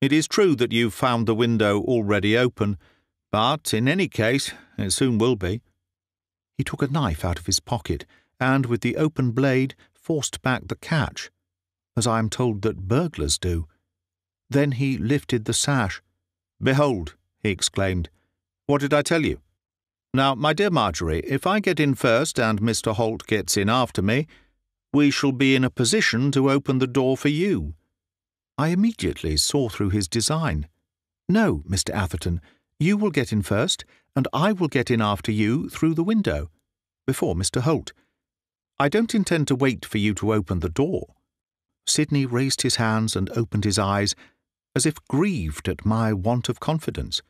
It is true that you've found the window already open, but in any case it soon will be." He took a knife out of his pocket and, with the open blade, forced back the catch, as I am told that burglars do. Then he lifted the sash. "Behold," he exclaimed, "what did I tell you? Now, my dear Marjorie, if I get in first and Mr. Holt gets in after me, we shall be in a position to open the door for you." I immediately saw through his design. "No, Mr. Atherton, you will get in first, and I will get in after you through the window, before Mr. Holt. I don't intend to wait for you to open the door." Sidney raised his hands and opened his eyes, as if grieved at my want of confidence.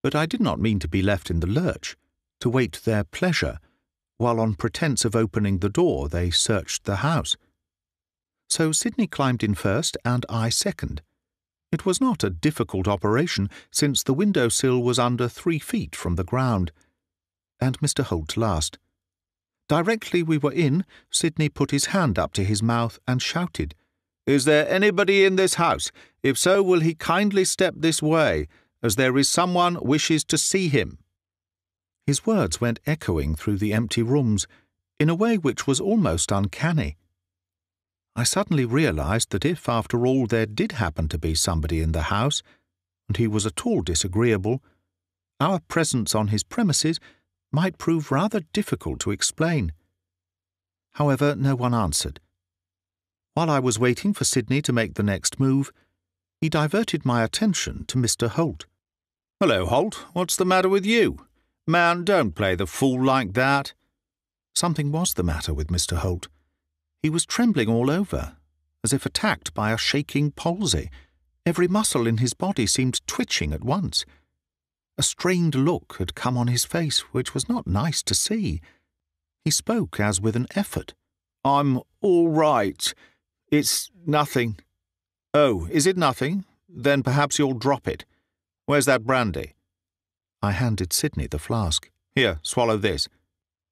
But I did not mean to be left in the lurch, to wait their pleasure, while on pretence of opening the door they searched the house. So Sidney climbed in first and I second. It was not a difficult operation, since the window-sill was under 3 feet from the ground, and Mr. Holt last. Directly we were in, Sidney put his hand up to his mouth and shouted, "Is there anybody in this house? If so, will he kindly step this way, as there is someone wishes to see him." His words went echoing through the empty rooms in a way which was almost uncanny. I suddenly realized that if, after all, there did happen to be somebody in the house, and he was at all disagreeable, our presence on his premises might prove rather difficult to explain. However, no one answered. While I was waiting for Sidney to make the next move, he diverted my attention to Mr. Holt. "Hello, Holt. What's the matter with you? Man, don't play the fool like that." Something was the matter with Mr. Holt. He was trembling all over, as if attacked by a shaking palsy. Every muscle in his body seemed twitching at once. A strained look had come on his face, which was not nice to see. He spoke as with an effort. "I'm all right. It's nothing." "Oh, is it nothing? Then perhaps you'll drop it. Where's that brandy?" I handed Sidney the flask. Here, swallow this."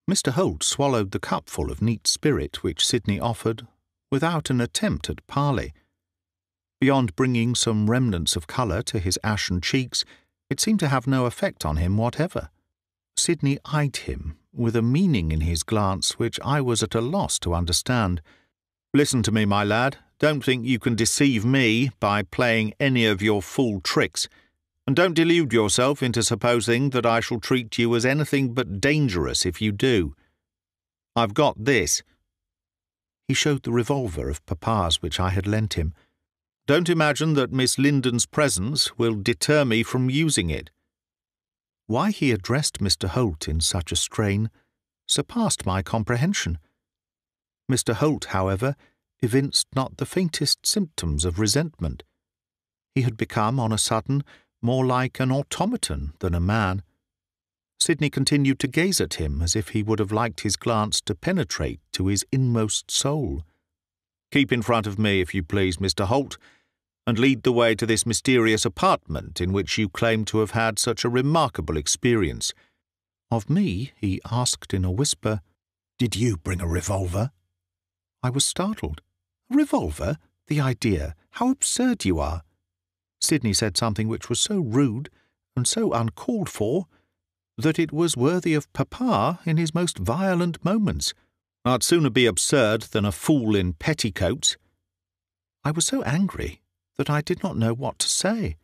Mr. Holt swallowed the cupful of neat spirit which Sidney offered, without an attempt at parley. Beyond bringing some remnants of colour to his ashen cheeks, it seemed to have no effect on him whatever. Sidney eyed him, with a meaning in his glance which I was at a loss to understand. "Listen to me, my lad. Don't think you can deceive me by playing any of your fool tricks, and don't delude yourself into supposing that I shall treat you as anything but dangerous if you do. I've got this." He showed the revolver of Papa's which I had lent him. "Don't imagine that Miss Linden's presence will deter me from using it." Why he addressed Mr. Holt in such a strain surpassed my comprehension. Mr. Holt, however, evinced not the faintest symptoms of resentment. He had become, on a sudden, more like an automaton than a man. Sidney continued to gaze at him as if he would have liked his glance to penetrate to his inmost soul. "Keep in front of me, if you please, Mr. Holt, and lead the way to this mysterious apartment in which you claim to have had such a remarkable experience." Of me, he asked in a whisper, "Did you bring a revolver?" I was startled. "A revolver? The idea! How absurd you are!" Sidney said something which was so rude and so uncalled for that it was worthy of Papa in his most violent moments. "I'd sooner be absurd than a fool in petticoats." I was so angry that I did not know what to say.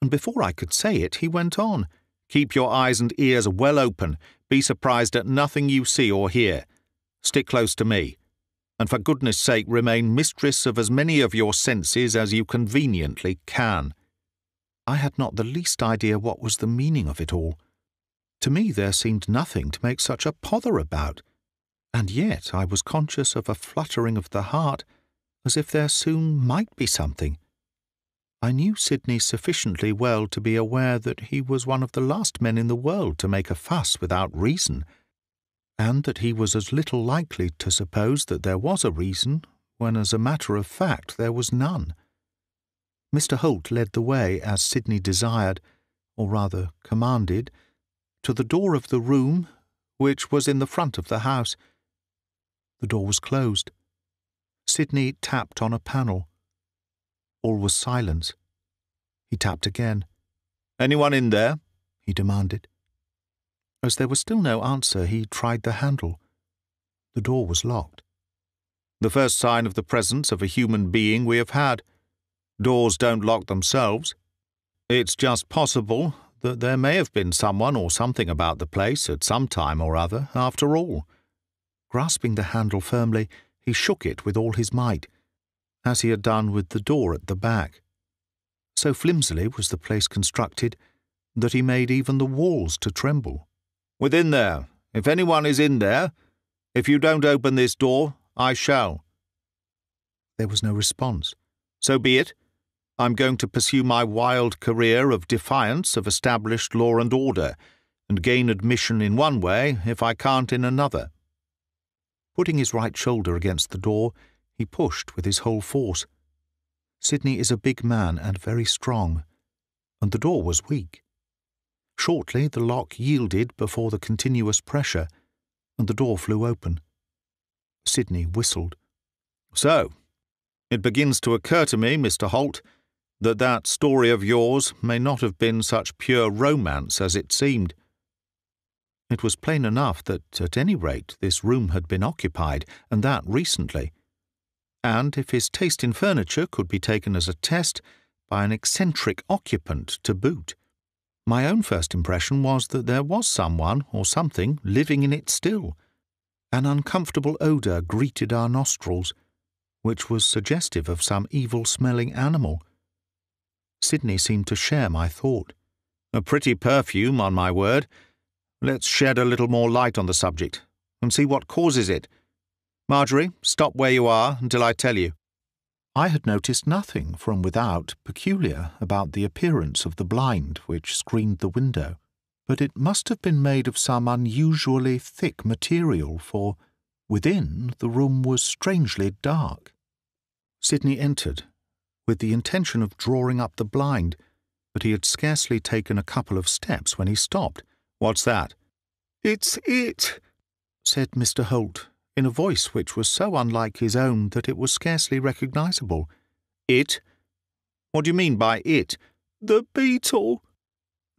And before I could say it, he went on, "Keep your eyes and ears well open. Be surprised at nothing you see or hear. Stick close to me. And for goodness' sake remain mistress of as many of your senses as you conveniently can." I had not the least idea what was the meaning of it all. To me there seemed nothing to make such a pother about, and yet I was conscious of a fluttering of the heart, as if there soon might be something. I knew Sidney sufficiently well to be aware that he was one of the last men in the world to make a fuss without reason, and that he was as little likely to suppose that there was a reason when, as a matter of fact, there was none. Mr. Holt led the way, as Sidney desired, or rather commanded, to the door of the room, which was in the front of the house. The door was closed. Sidney tapped on a panel. All was silence. He tapped again. "Anyone in there?" he demanded. As there was still no answer, he tried the handle. The door was locked. "The first sign of the presence of a human being we have had. Doors don't lock themselves. It's just possible that there may have been someone or something about the place at some time or other, after all." Grasping the handle firmly, he shook it with all his might, as he had done with the door at the back. So flimsily was the place constructed that he made even the walls to tremble. "Within there! If anyone is in there! If you don't open this door, I shall." There was no response. "So be it. I'm going to pursue my wild career of defiance of established law and order, and gain admission in one way if I can't in another." Putting his right shoulder against the door, he pushed with his whole force. Sidney is a big man and very strong, and the door was weak. Shortly the lock yielded before the continuous pressure, and the door flew open. Sidney whistled. "So, it begins to occur to me, Mr. Holt, that that story of yours may not have been such pure romance as it seemed." It was plain enough that, at any rate, this room had been occupied, and that recently. And if his taste in furniture could be taken as a test, by an eccentric occupant to boot. My own first impression was that there was someone or something living in it still. An uncomfortable odour greeted our nostrils, which was suggestive of some evil-smelling animal. Sidney seemed to share my thought. "A pretty perfume, on my word. Let's shed a little more light on the subject, and see what causes it. Marjorie, stop where you are until I tell you." I had noticed nothing from without peculiar about the appearance of the blind which screened the window, but it must have been made of some unusually thick material, for within the room was strangely dark. Sidney entered, with the intention of drawing up the blind, but he had scarcely taken a couple of steps when he stopped. "What's that?" "It's it," said Mr. Holt, in a voice which was so unlike his own that it was scarcely recognizable. "It? What do you mean by it?" "The beetle."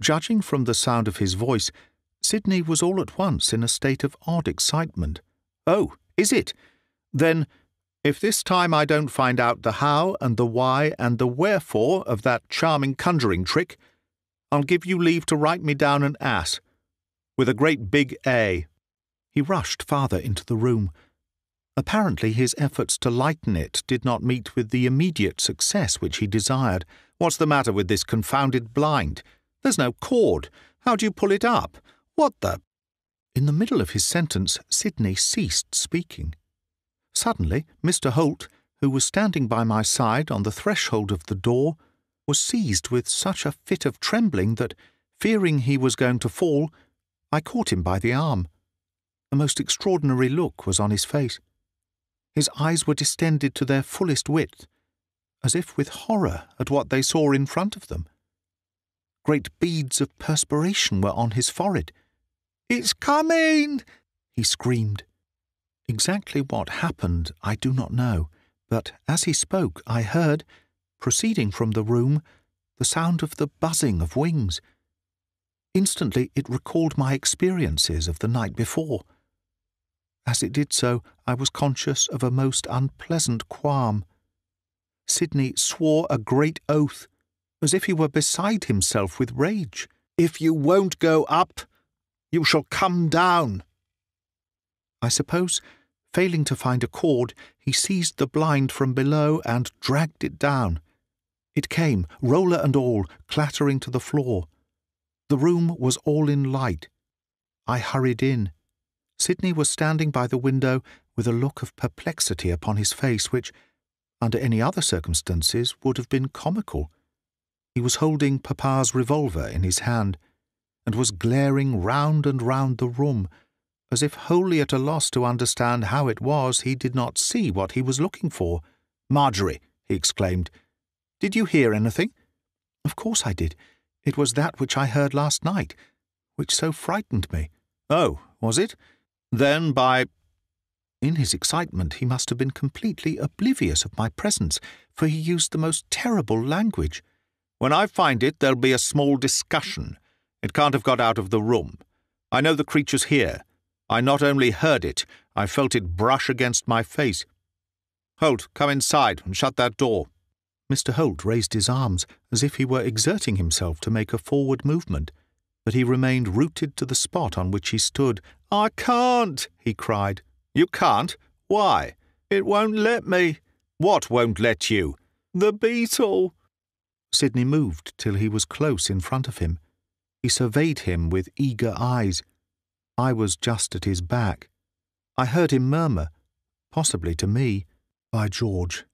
Judging from the sound of his voice, Sidney was all at once in a state of odd excitement. "Oh, is it? Then, if this time I don't find out the how and the why and the wherefore of that charming conjuring trick, I'll give you leave to write me down an ass, with a great big A." He rushed farther into the room. Apparently his efforts to lighten it did not meet with the immediate success which he desired. "What's the matter with this confounded blind? There's no cord. How do you pull it up? What the—" In the middle of his sentence, Sidney ceased speaking. Suddenly, Mr. Holt, who was standing by my side on the threshold of the door, was seized with such a fit of trembling that, fearing he was going to fall, I caught him by the arm. A most extraordinary look was on his face. His eyes were distended to their fullest width, as if with horror at what they saw in front of them. Great beads of perspiration were on his forehead. "It's coming!" he screamed. Exactly what happened I do not know, but as he spoke I heard, proceeding from the room, the sound of the buzzing of wings. Instantly it recalled my experiences of the night before. As it did so, I was conscious of a most unpleasant qualm. Sidney swore a great oath, as if he were beside himself with rage. "If you won't go up, you shall come down." I suppose, failing to find a cord, he seized the blind from below and dragged it down. It came, roller and all, clattering to the floor. The room was all in light. I hurried in. Sidney was standing by the window with a look of perplexity upon his face which, under any other circumstances, would have been comical. He was holding Papa's revolver in his hand, and was glaring round and round the room, as if wholly at a loss to understand how it was he did not see what he was looking for. "Marjorie," he exclaimed, "did you hear anything?" "Of course I did. It was that which I heard last night, which so frightened me." "Oh, was it? Then by—" In his excitement he must have been completely oblivious of my presence, for he used the most terrible language. "When I find it, there'll be a small discussion. It can't have got out of the room. I know the creature's here. I not only heard it, I felt it brush against my face. Holt, come inside and shut that door." Mr. Holt raised his arms as if he were exerting himself to make a forward movement, but he remained rooted to the spot on which he stood. "I can't," he cried. "You can't? Why?" "It won't let me." "What won't let you?" "The beetle." Sidney moved till he was close in front of him. He surveyed him with eager eyes. I was just at his back. I heard him murmur, possibly to me, "By George,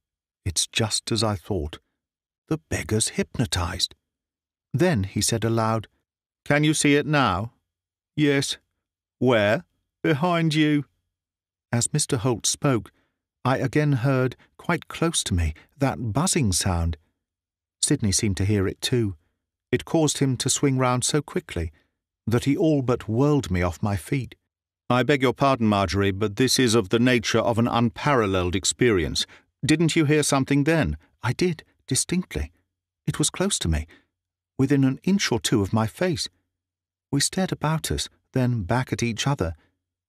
it's just as I thought. The beggar's hypnotized." Then he said aloud, "Can you see it now?" "Yes." "Where?" "Behind you." As Mr. Holt spoke, I again heard, quite close to me, that buzzing sound. Sidney seemed to hear it too. It caused him to swing round so quickly that he all but whirled me off my feet. "I beg your pardon, Marjorie, but this is of the nature of an unparalleled experience. Didn't you hear something then?" "I did, distinctly. It was close to me, within an inch or two of my face. We stared about us, then back at each other.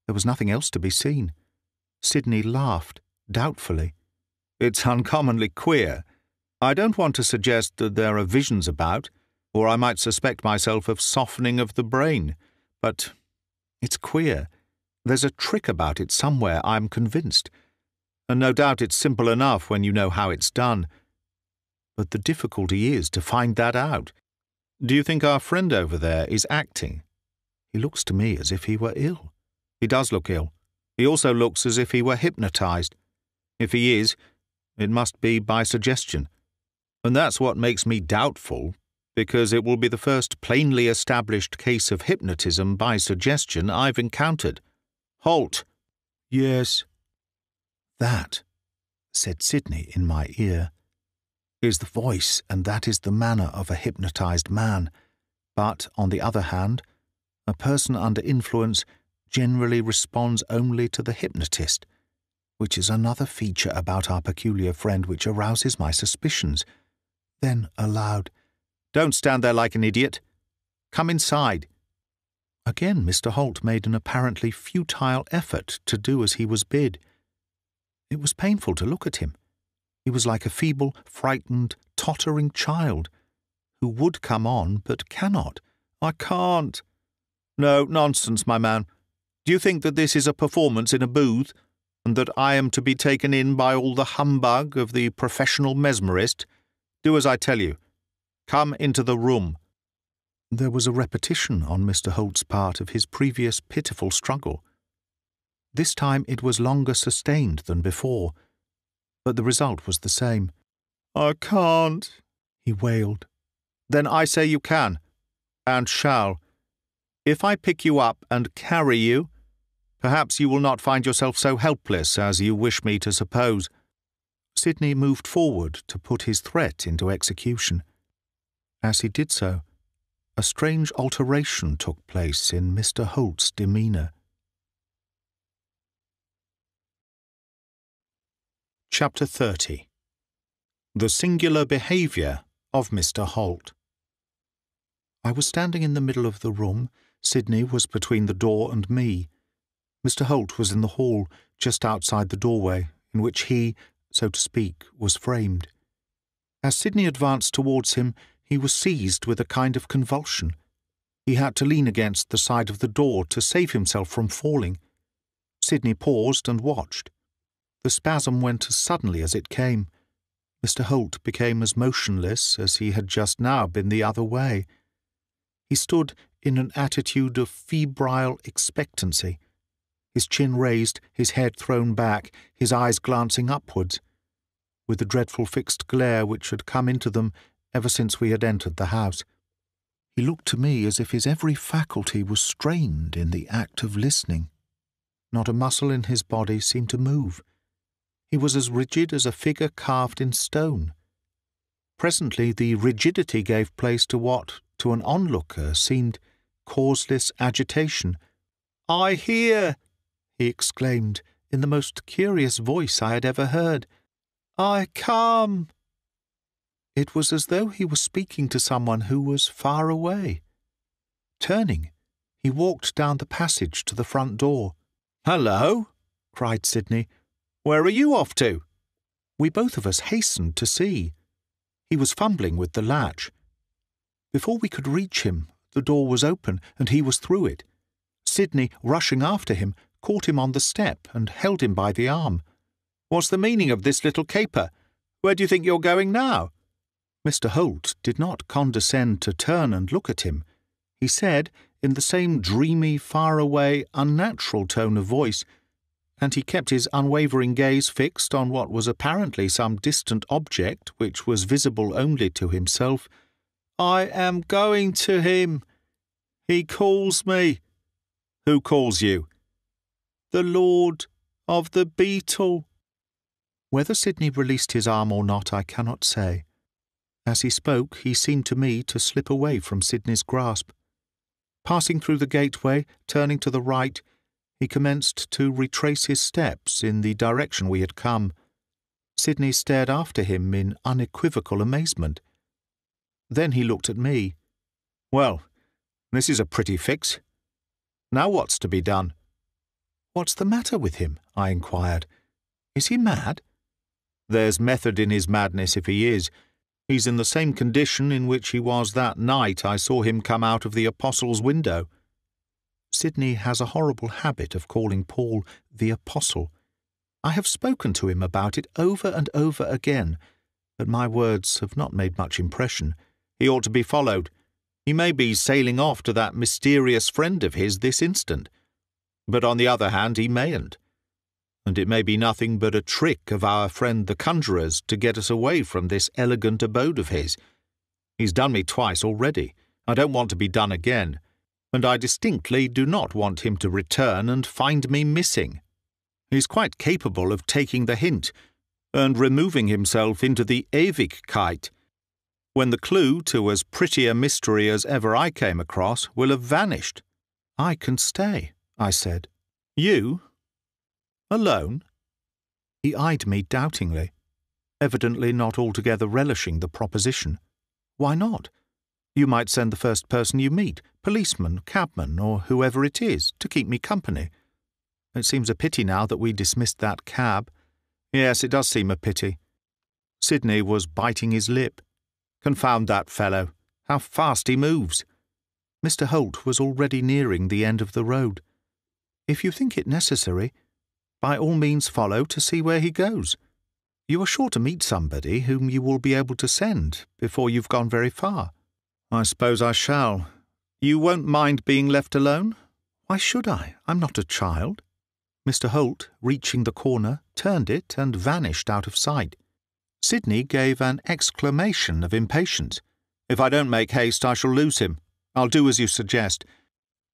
There was nothing else to be seen." Sidney laughed, doubtfully. "It's uncommonly queer. I don't want to suggest that there are visions about, or I might suspect myself of softening of the brain. But it's queer. There's a trick about it somewhere, I'm convinced. And no doubt it's simple enough when you know how it's done. But the difficulty is to find that out. Do you think our friend over there is acting?" "He looks to me as if he were ill." "He does look ill. He also looks as if he were hypnotized. If he is, it must be by suggestion. And that's what makes me doubtful, because it will be the first plainly established case of hypnotism by suggestion I've encountered. Holt!" "Yes." "That," said Sidney in my ear, "is the voice and that is the manner of a hypnotized man, but, on the other hand, A person under influence generally responds only to the hypnotist, which is another feature about our peculiar friend which arouses my suspicions. Then, aloud, "Don't stand there like an idiot. Come inside." Again Mr. Holt made an apparently futile effort to do as he was bid. It was painful to look at him. He was like a feeble, frightened, tottering child, who would come on but cannot. "I can't." "No, nonsense, my man. Do you think that this is a performance in a booth, and that I am to be taken in by all the humbug of the professional mesmerist? Do as I tell you. Come into the room." There was a repetition on Mr. Holt's part of his previous pitiful struggle. This time it was longer sustained than before, but the result was the same. "I can't," he wailed. "Then I say you can, and shall. If I pick you up and carry you, perhaps you will not find yourself so helpless as you wish me to suppose." Sidney moved forward to put his threat into execution. As he did so, a strange alteration took place in Mr. Holt's demeanour. Chapter 30. The Singular Behaviour of Mr. Holt. I was standing in the middle of the room. Sidney was between the door and me. Mr. Holt was in the hall, just outside the doorway, in which he, so to speak, was framed. As Sidney advanced towards him, he was seized with a kind of convulsion. He had to lean against the side of the door to save himself from falling. Sidney paused and watched. The spasm went as suddenly as it came. Mr. Holt became as motionless as he had just now been the other way. He stood in an attitude of febrile expectancy, his chin raised, his head thrown back, his eyes glancing upwards, with the dreadful fixed glare which had come into them ever since we had entered the house. He looked to me as if his every faculty was strained in the act of listening. Not a muscle in his body seemed to move. He was as rigid as a figure carved in stone. Presently the rigidity gave place to what, to an onlooker, seemed causeless agitation. "I hear!" he exclaimed, in the most curious voice I had ever heard. "I come!" It was as though he was speaking to someone who was far away. Turning, he walked down the passage to the front door. "Hello!" cried Sidney. "Where are you off to?" We both of us hastened to see. He was fumbling with the latch. Before we could reach him, the door was open, and he was through it. Sidney, rushing after him, caught him on the step and held him by the arm. "What's the meaning of this little caper? Where do you think you're going now?" Mr. Holt did not condescend to turn and look at him. He said, in the same dreamy, far-away, unnatural tone of voice, and he kept his unwavering gaze fixed on what was apparently some distant object which was visible only to himself, "I am going to him. He calls me." "Who calls you?" "The Lord of the Beetle." Whether Sidney released his arm or not, I cannot say. As he spoke, he seemed to me to slip away from Sidney's grasp. Passing through the gateway, turning to the right, he commenced to retrace his steps in the direction we had come. Sidney stared after him in unequivocal amazement. Then he looked at me. "Well, this is a pretty fix. Now what's to be done?" "What's the matter with him?" I inquired. "Is he mad?" "There's method in his madness if he is. He's in the same condition in which he was that night I saw him come out of the Apostle's window." Sidney has a horrible habit of calling Paul the Apostle. I have spoken to him about it over and over again, but my words have not made much impression. "He ought to be followed. He may be sailing off to that mysterious friend of his this instant. But on the other hand, he mayn't. And it may be nothing but a trick of our friend the conjurer's to get us away from this elegant abode of his. He's done me twice already. I don't want to be done again, and I distinctly do not want him to return and find me missing. He's quite capable of taking the hint and removing himself into the Ewigkeit, when the clue to as pretty a mystery as ever I came across will have vanished." "I can stay," I said. "You? Alone?" He eyed me doubtingly, evidently not altogether relishing the proposition. "Why not? You might send the first person you meet, policeman, cabman, or whoever it is, to keep me company. It seems a pity now that we dismissed that cab." "Yes, it does seem a pity." Sidney was biting his lip. "Confound that fellow! How fast he moves!" Mr. Holt was already nearing the end of the road. "If you think it necessary, by all means follow to see where he goes. You are sure to meet somebody whom you will be able to send before you've gone very far." "I suppose I shall. You won't mind being left alone?" "Why should I? I'm not a child." Mr. Holt, reaching the corner, turned it and vanished out of sight. Sidney gave an exclamation of impatience. "If I don't make haste, I shall lose him. I'll do as you suggest.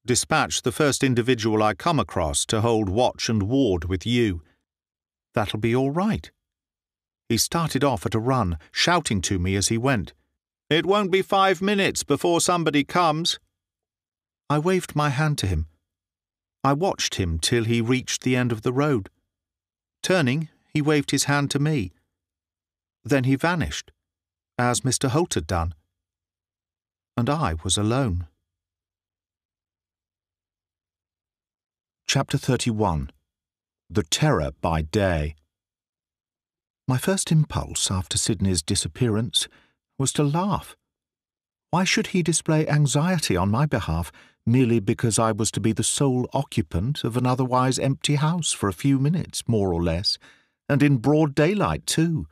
Dispatch the first individual I come across to hold watch and ward with you." "That'll be all right." He started off at a run, shouting to me as he went. "It won't be 5 minutes before somebody comes." I waved my hand to him. I watched him till he reached the end of the road. Turning, he waved his hand to me. Then he vanished, as Mr. Holt had done. And I was alone. Chapter 31. The Terror by Day. My first impulse after Sidney's disappearance was to laugh. Why should he display anxiety on my behalf merely because I was to be the sole occupant of an otherwise empty house for a few minutes, more or less, and in broad daylight, too?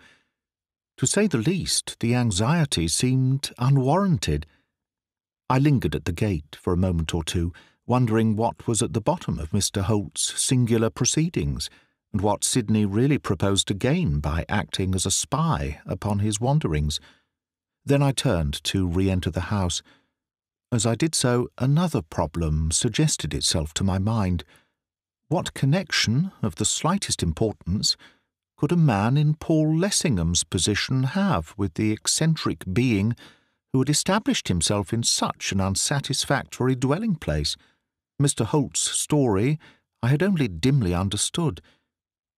To say the least, the anxiety seemed unwarranted. I lingered at the gate for a moment or two, wondering what was at the bottom of Mr. Holt's singular proceedings, and what Sidney really proposed to gain by acting as a spy upon his wanderings. Then I turned to re-enter the house. As I did so, another problem suggested itself to my mind. What connection, of the slightest importance, could a man in Paul Lessingham's position have with the eccentric being who had established himself in such an unsatisfactory dwelling-place? Mr. Holt's story I had only dimly understood.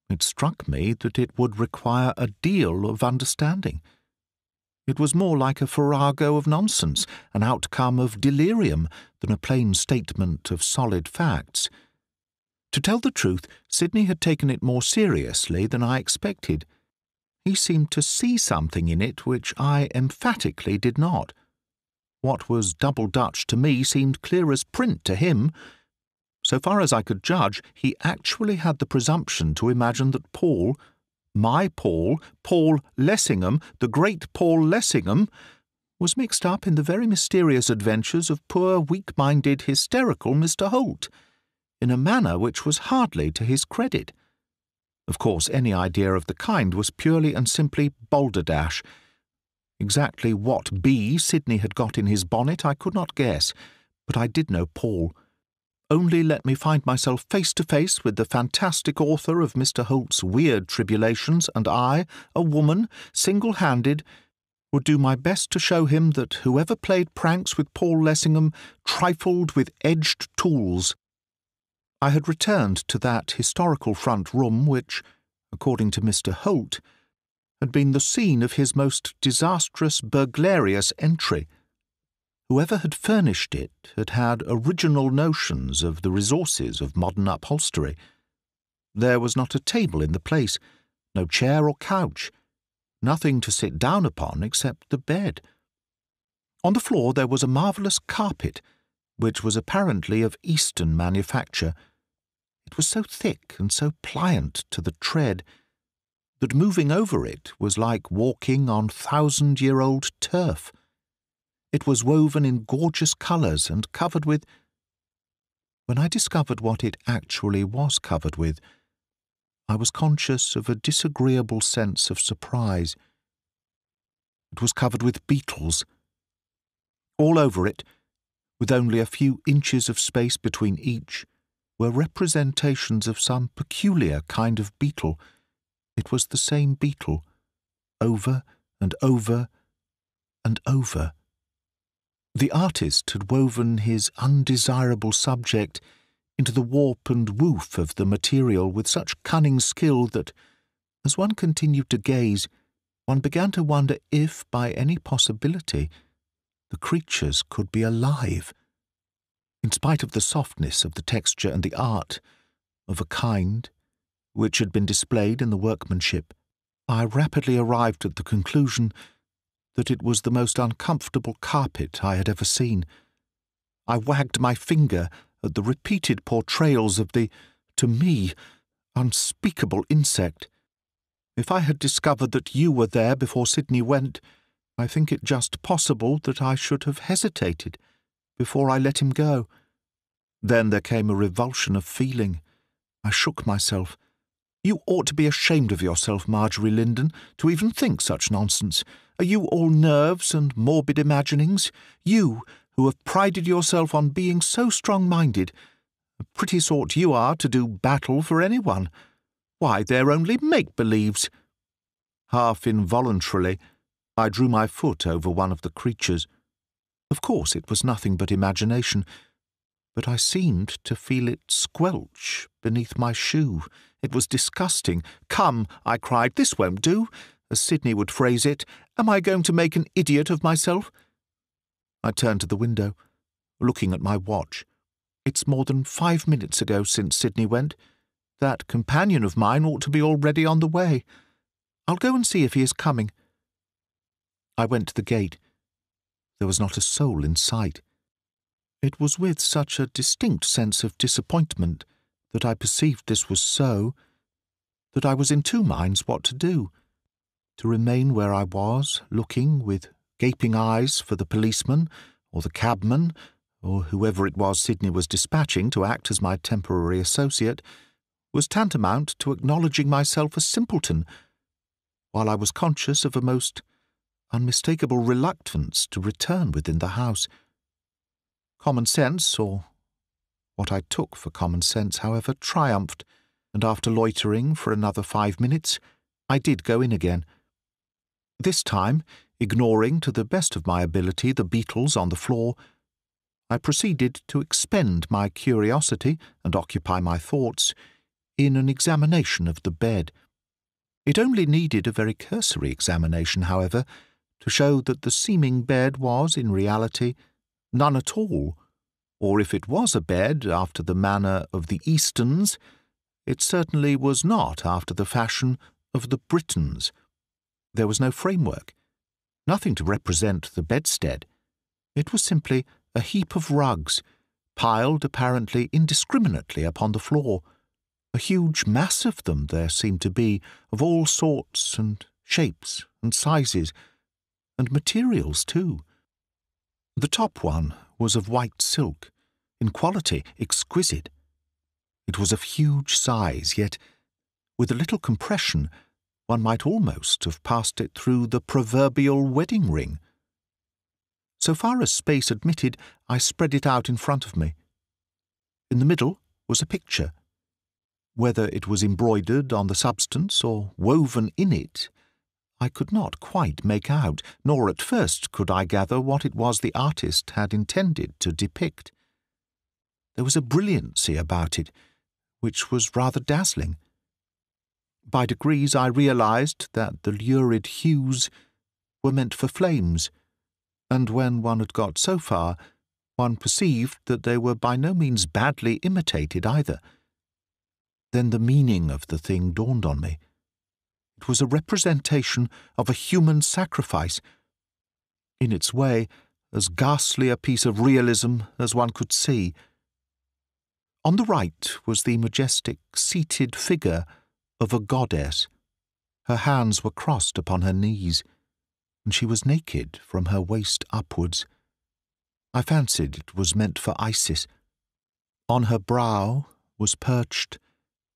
It struck me that it would require a deal of understanding. It was more like a farrago of nonsense, an outcome of delirium, than a plain statement of solid facts. To tell the truth, Sidney had taken it more seriously than I expected. He seemed to see something in it which I emphatically did not. What was double Dutch to me seemed clear as print to him. So far as I could judge, he actually had the presumption to imagine that Paul, my Paul, Paul Lessingham, the great Paul Lessingham, was mixed up in the very mysterious adventures of poor, weak-minded, hysterical Mr. Holt, in a manner which was hardly to his credit. Of course, any idea of the kind was purely and simply balderdash. Exactly what bee Sidney had got in his bonnet I could not guess, but I did know Paul. Only let me find myself face to face with the fantastic author of Mr. Holt's weird tribulations, and I, a woman, single-handed, would do my best to show him that whoever played pranks with Paul Lessingham trifled with edged tools. I had returned to that historical front room which, according to Mr. Holt, had been the scene of his most disastrous burglarious entry. Whoever had furnished it had had original notions of the resources of modern upholstery. There was not a table in the place, no chair or couch, nothing to sit down upon except the bed. On the floor there was a marvellous carpet, which was apparently of Eastern manufacture. It was so thick and so pliant to the tread that moving over it was like walking on 1,000-year-old turf. It was woven in gorgeous colours and covered with— When I discovered what it actually was covered with, I was conscious of a disagreeable sense of surprise. It was covered with beetles. All over it, with only a few inches of space between each, were representations of some peculiar kind of beetle. It was the same beetle, over and over and over. The artist had woven his undesirable subject into the warp and woof of the material with such cunning skill that, as one continued to gaze, one began to wonder if, by any possibility, the creatures could be alive. In spite of the softness of the texture and the art, of a kind, which had been displayed in the workmanship, I rapidly arrived at the conclusion that it was the most uncomfortable carpet I had ever seen. I wagged my finger at the repeated portrayals of the, to me, unspeakable insect. If I had discovered that you were there before Sidney went, I think it just possible that I should have hesitated before I let him go. Then there came a revulsion of feeling. I shook myself. You ought to be ashamed of yourself, Marjorie Linden, to even think such nonsense. Are you all nerves and morbid imaginings? You, who have prided yourself on being so strong-minded. A pretty sort you are to do battle for anyone. Why, they're only make-believes. Half involuntarily, I drew my foot over one of the creatures. Of course, it was nothing but imagination, but I seemed to feel it squelch beneath my shoe. It was disgusting. Come, I cried, this won't do. As Sidney would phrase it, am I going to make an idiot of myself? I turned to the window, looking at my watch. It's more than 5 minutes ago since Sidney went. That companion of mine ought to be already on the way. I'll go and see if he is coming. I went to the gate. There was not a soul in sight. It was with such a distinct sense of disappointment that I perceived this was so, that I was in two minds what to do. To remain where I was, looking with gaping eyes for the policeman, or the cabman, or whoever it was Sidney was dispatching to act as my temporary associate, was tantamount to acknowledging myself a simpleton, while I was conscious of a most unmistakable reluctance to return within the house. Common sense, or what I took for common sense, however, triumphed, and after loitering for another 5 minutes, I did go in again. This time, ignoring to the best of my ability the beetles on the floor, I proceeded to expend my curiosity and occupy my thoughts in an examination of the bed. It only needed a very cursory examination, however, to show that the seeming bed was, in reality, none at all, or if it was a bed after the manner of the Easterns, it certainly was not after the fashion of the Britons. There was no framework, nothing to represent the bedstead. It was simply a heap of rugs, piled apparently indiscriminately upon the floor. A huge mass of them there seemed to be, of all sorts and shapes and sizes, and materials too. The top one was of white silk, in quality exquisite. It was of huge size, yet, with a little compression, one might almost have passed it through the proverbial wedding ring. So far as space admitted, I spread it out in front of me. In the middle was a picture. Whether it was embroidered on the substance or woven in it, I could not quite make out, nor at first could I gather what it was the artist had intended to depict. There was a brilliancy about it, which was rather dazzling. By degrees I realized that the lurid hues were meant for flames, and when one had got so far, one perceived that they were by no means badly imitated either. Then the meaning of the thing dawned on me. It was a representation of a human sacrifice, in its way as ghastly a piece of realism as one could see. On the right was the majestic, seated figure of a goddess. Her hands were crossed upon her knees, and she was naked from her waist upwards. I fancied it was meant for Isis. On her brow was perched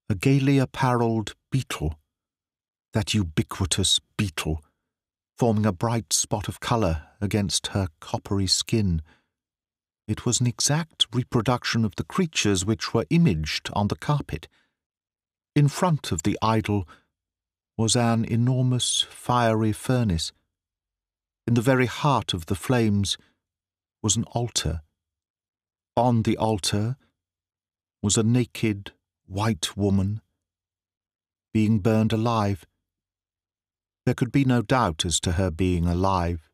a gaily apparelled beetle, that ubiquitous beetle, forming a bright spot of colour against her coppery skin. It was an exact reproduction of the creatures which were imaged on the carpet. In front of the idol was an enormous fiery furnace. In the very heart of the flames was an altar. On the altar was a naked, white woman, being burned alive. There could be no doubt as to her being alive,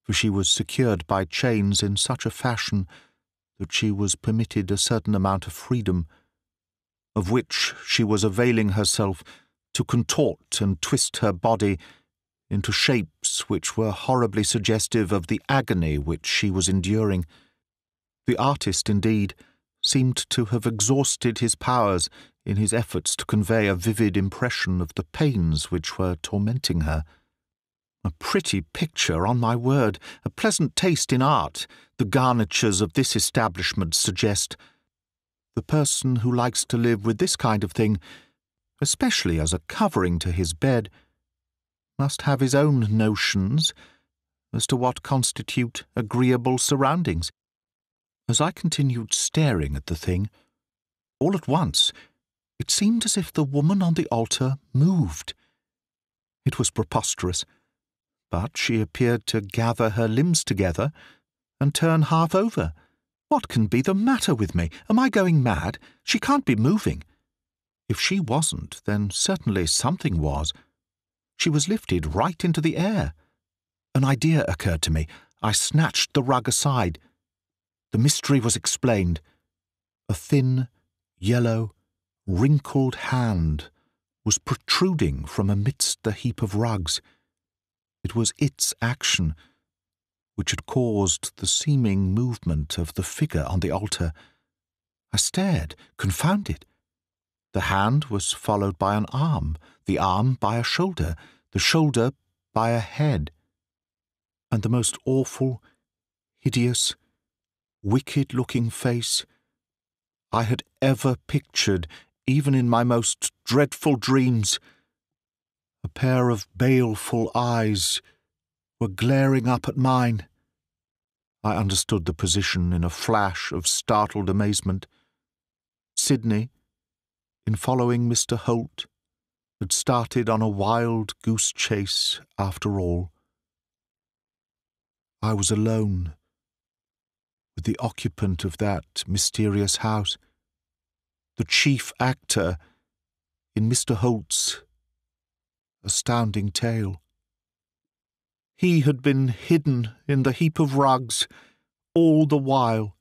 for she was secured by chains in such a fashion that she was permitted a certain amount of freedom, of which she was availing herself to contort and twist her body into shapes which were horribly suggestive of the agony which she was enduring. The artist, indeed, seemed to have exhausted his powers in his efforts to convey a vivid impression of the pains which were tormenting her. A pretty picture, on my word, a pleasant taste in art, the garnitures of this establishment suggest. The person who likes to live with this kind of thing, especially as a covering to his bed, must have his own notions as to what constitute agreeable surroundings. As I continued staring at the thing, all at once it seemed as if the woman on the altar moved. It was preposterous, but she appeared to gather her limbs together and turn half over. What can be the matter with me? Am I going mad? She can't be moving. If she wasn't, then certainly something was. She was lifted right into the air. An idea occurred to me. I snatched the rug aside. The mystery was explained. A thin, yellow, wrinkled hand was protruding from amidst the heap of rugs. It was its action which had caused the seeming movement of the figure on the altar. I stared, confounded. The hand was followed by an arm, the arm by a shoulder, the shoulder by a head. And the most awful, hideous, wicked-looking face I had ever pictured, even in my most dreadful dreams. A pair of baleful eyes were glaring up at mine. I understood the position in a flash of startled amazement. Sidney, in following Mr. Holt, had started on a wild goose chase after all. I was alone with the occupant of that mysterious house, the chief actor in Mr. Holt's astounding tale. He had been hidden in the heap of rugs all the while,